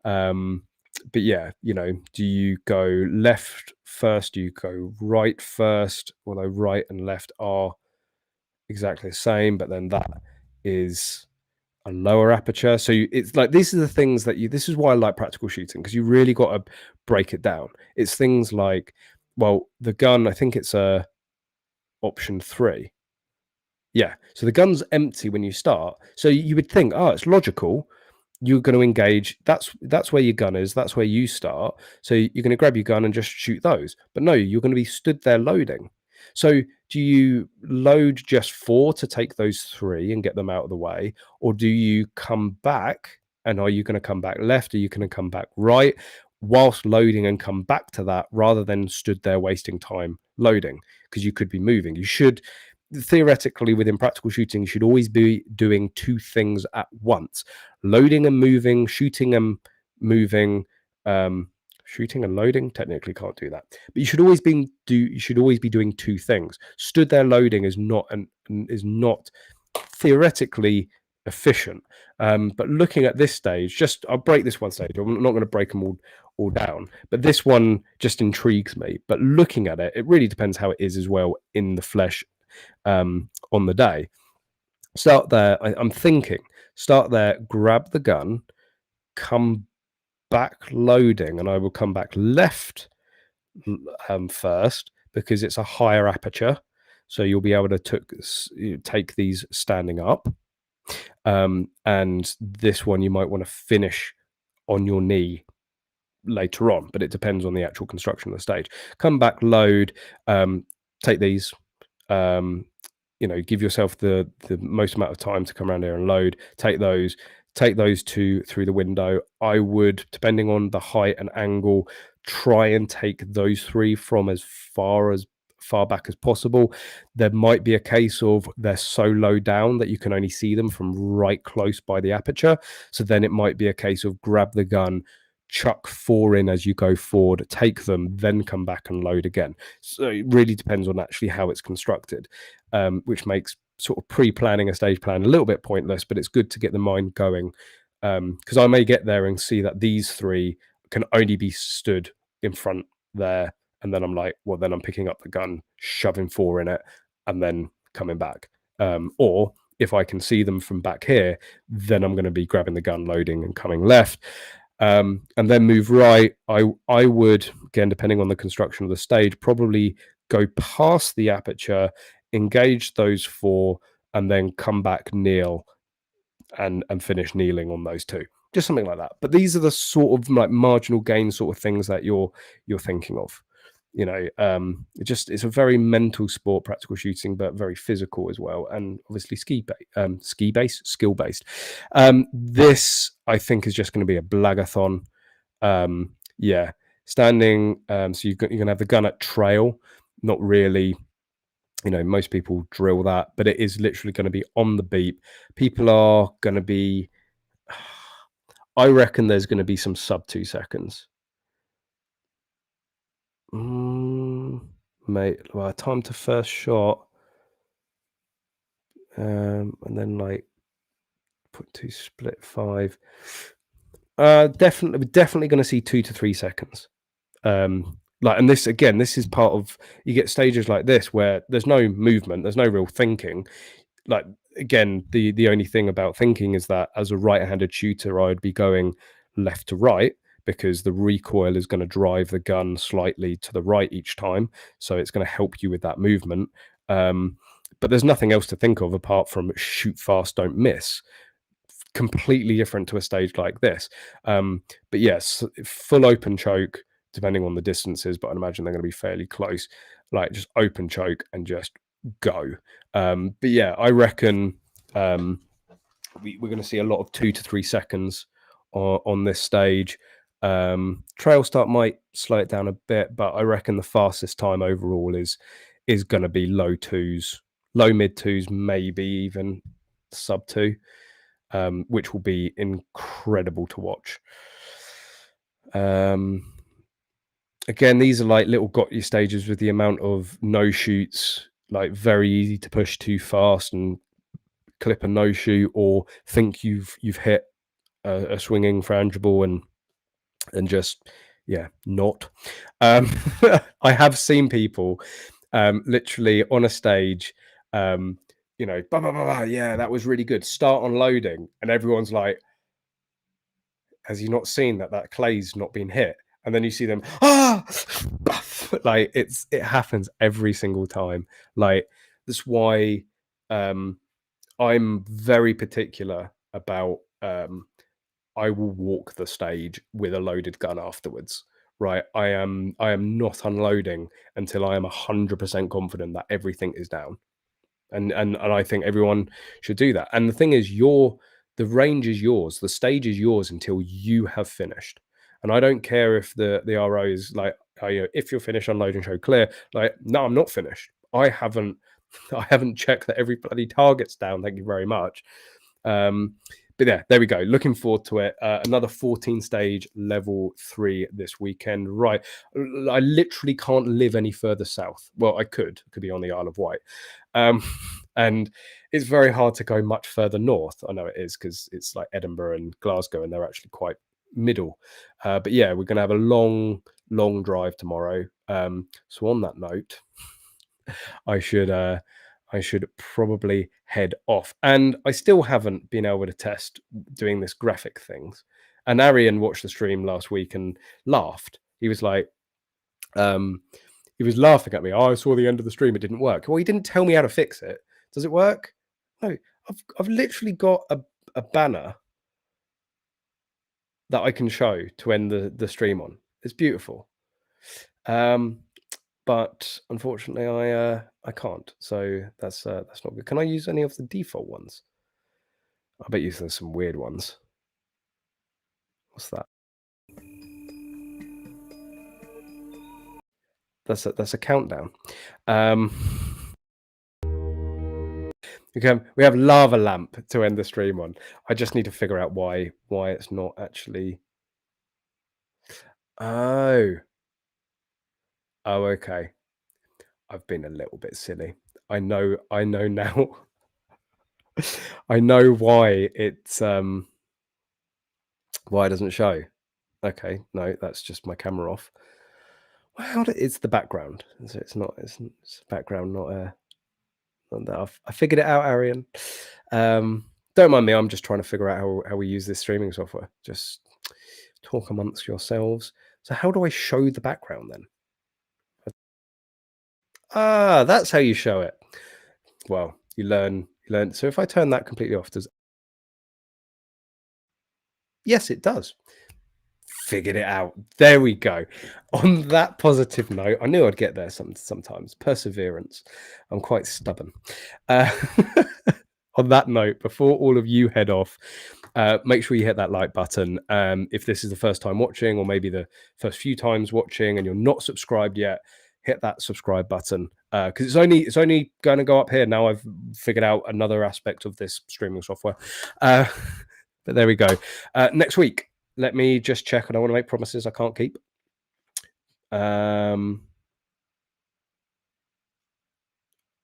But yeah, you know, do you go left first? Do you go right first? Although right and left are exactly the same, but then that is a lower aperture. So it's like, these are the things that this is why I like practical shooting, because you really got to break it down. It's things like, well, the gun, I think it's a option 3. Yeah. So the gun's empty when you start. So you would think, oh, it's logical. You're going to engage. That's where your gun is. That's where you start. So you're going to grab your gun and just shoot those. But no, you're going to be stood there loading. So do you load just 4 to take those 3 and get them out of the way? Or do you come back? And are you going to come back left? Are you going to come back right whilst loading and come back to that, rather than stood there wasting time loading? Because you could be moving. You should, theoretically, within practical shooting, you should always be doing 2 things at once: loading and moving, shooting and moving. Shooting and loading, technically can't do that, but you should always be doing 2 things. Stood there loading is not theoretically efficient. But looking at this stage, I'll break this one stage. I'm not going to break them all down, but this one just intrigues me. But looking at it, it really depends how it is as well in the flesh on the day. Start there. I'm thinking, start there, grab the gun, come back loading, and I will come back left first, because it's a higher aperture, so you'll be able to take these standing up. And this one you might want to finish on your knee later on, but it depends on the actual construction of the stage. Come back, load, take these, you know, give yourself the most amount of time to come around here and load. Take those 2 through the window. I would, depending on the height and angle, try and take those 3 from as far back as possible. There might be a case of they're so low down that you can only see them from right close by the aperture. So then it might be a case of grab the gun, chuck 4 in as you go forward, take them, then come back and load again. So it really depends on actually how it's constructed, which makes sort of pre-planning a stage plan a little bit pointless, but it's good to get the mind going, because I may get there and see that these 3 can only be stood in front there, and then I'm like, well, then I'm picking up the gun, shoving 4 in it, and then coming back. Or if I can see them from back here, then I'm going to be grabbing the gun, loading, and coming left. And then move right. I would, again, depending on the construction of the stage, probably go past the aperture, engage those 4, and then come back, kneel, and finish kneeling on those 2. Just something like that. But these are the sort of like marginal gain sort of things that you're thinking of. You know, it's a very mental sport, practical shooting, but very physical as well, and obviously skill based. This, I think, is just going to be a blagathon. Yeah, standing. So you're going to have the gun at trail. Not really. You know, most people drill that, but it is literally going to be on the beep. People are going to be, I reckon there's going to be some sub 2 seconds. Mate, well, time to first shot, and then like put 2 split 5. Definitely going to see 2 to 3 seconds. Like, and this again, this is part of, you get stages like this where there's no movement, there's no real thinking. Like, again, the only thing about thinking is that as a right-handed shooter, I'd be going left to right, because the recoil is going to drive the gun slightly to the right each time, so it's going to help you with that movement. But there's nothing else to think of apart from shoot fast, don't miss. Completely different to a stage like this. But yes, full open choke, depending on the distances, but I'd imagine they're going to be fairly close. like just open choke and just go. But yeah, I reckon we're going to see a lot of 2 to 3 seconds on this stage. Trail start might slow it down a bit, but I reckon the fastest time overall is going to be low twos, low mid twos, maybe even sub 2, which will be incredible to watch. Again, these are like little got you stages with the amount of no shoots, like very easy to push too fast and clip a no shoot, or think you've hit a swinging frangible and just not. I have seen people literally on a stage, you know, blah, blah, blah, blah, yeah, that was really good, start unloading, and everyone's like, has you not seen that clay's not been hit? And then you see them, like it happens every single time. Like that's why I'm very particular about I will walk the stage with a loaded gun afterwards. Right. I am not unloading until I am 100% confident that everything is down. And I think everyone should do that. And the thing is, the range is yours, the stage is yours until you have finished. And I don't care if the RO is like, oh, you know, if you're finished, unload and show clear. Like, no, I'm not finished. I haven't checked that every bloody target's down. Thank you very much. But yeah, there we go. Looking forward to it. Another 14 stage level 3 this weekend. Right. I literally can't live any further south. Well, I could be on the Isle of Wight. And it's very hard to go much further north. I know it is because it's like Edinburgh and Glasgow, and they're actually quite middle. But yeah, we're going to have a long drive tomorrow. So on that note, I should probably head off. And I still haven't been able to test doing this graphic things. And Arian watched the stream last week and laughed. He was like, he was laughing at me. Oh, I saw the end of the stream. It didn't work. Well, he didn't tell me how to fix it. Does it work? No, I've literally got a banner that I can show to end the stream on. It's beautiful. But unfortunately, I can't. So that's not good. Can I use any of the default ones? I bet you there's some weird ones. What's that? That's a countdown. Okay, we have lava lamp to end the stream on. I just need to figure out why it's not actually. Oh. Oh, okay. I've been a little bit silly. I know now. I know why it's why it doesn't show. Okay, no, that's just my camera off. Well, it's the background. So it's background, not that. I figured it out, Arian. Don't mind me. I'm just trying to figure out how we use this streaming software. Just talk amongst yourselves. So how do I show the background then? Ah, that's how you show it. Well, you learn. So if I turn that completely off, yes, it does. Figured it out. There we go. On that positive note, I knew I'd get there sometimes. Perseverance. I'm quite stubborn. On that note, before all of you head off, make sure you hit that like button. If this is the first time watching, or maybe the first few times watching and you're not subscribed yet, hit that subscribe button, because it's only going to go up here now. I've figured out another aspect of this streaming software. But there we go. Next week, let me just check. I don't want to make promises I can't keep.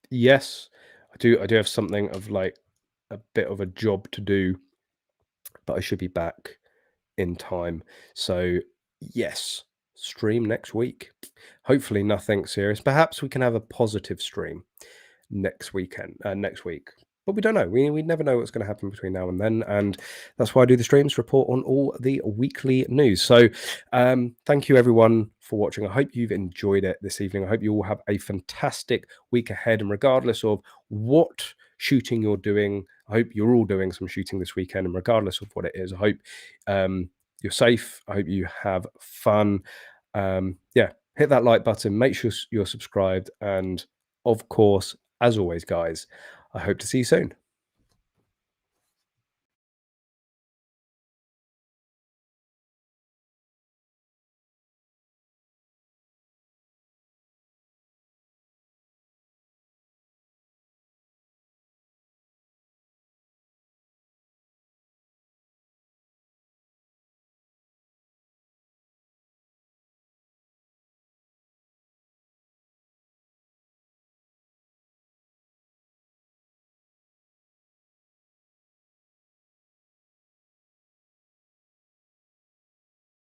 Yes, I do have something of like a bit of a job to do, but I should be back in time. So yes, stream next week. Hopefully nothing serious. Perhaps we can have a positive stream next week. But we don't know. We never know what's going to happen between now and then, and that's why I do the streams, report on all the weekly news. So thank you everyone for watching. I hope you've enjoyed it this evening. I hope you all have a fantastic week ahead, and regardless of what shooting you're doing, I hope you're all doing some shooting this weekend, and regardless of what it is, I hope you're safe. I hope you have fun. Yeah, hit that like button, make sure you're subscribed, and of course, as always, guys, I hope to see you soon.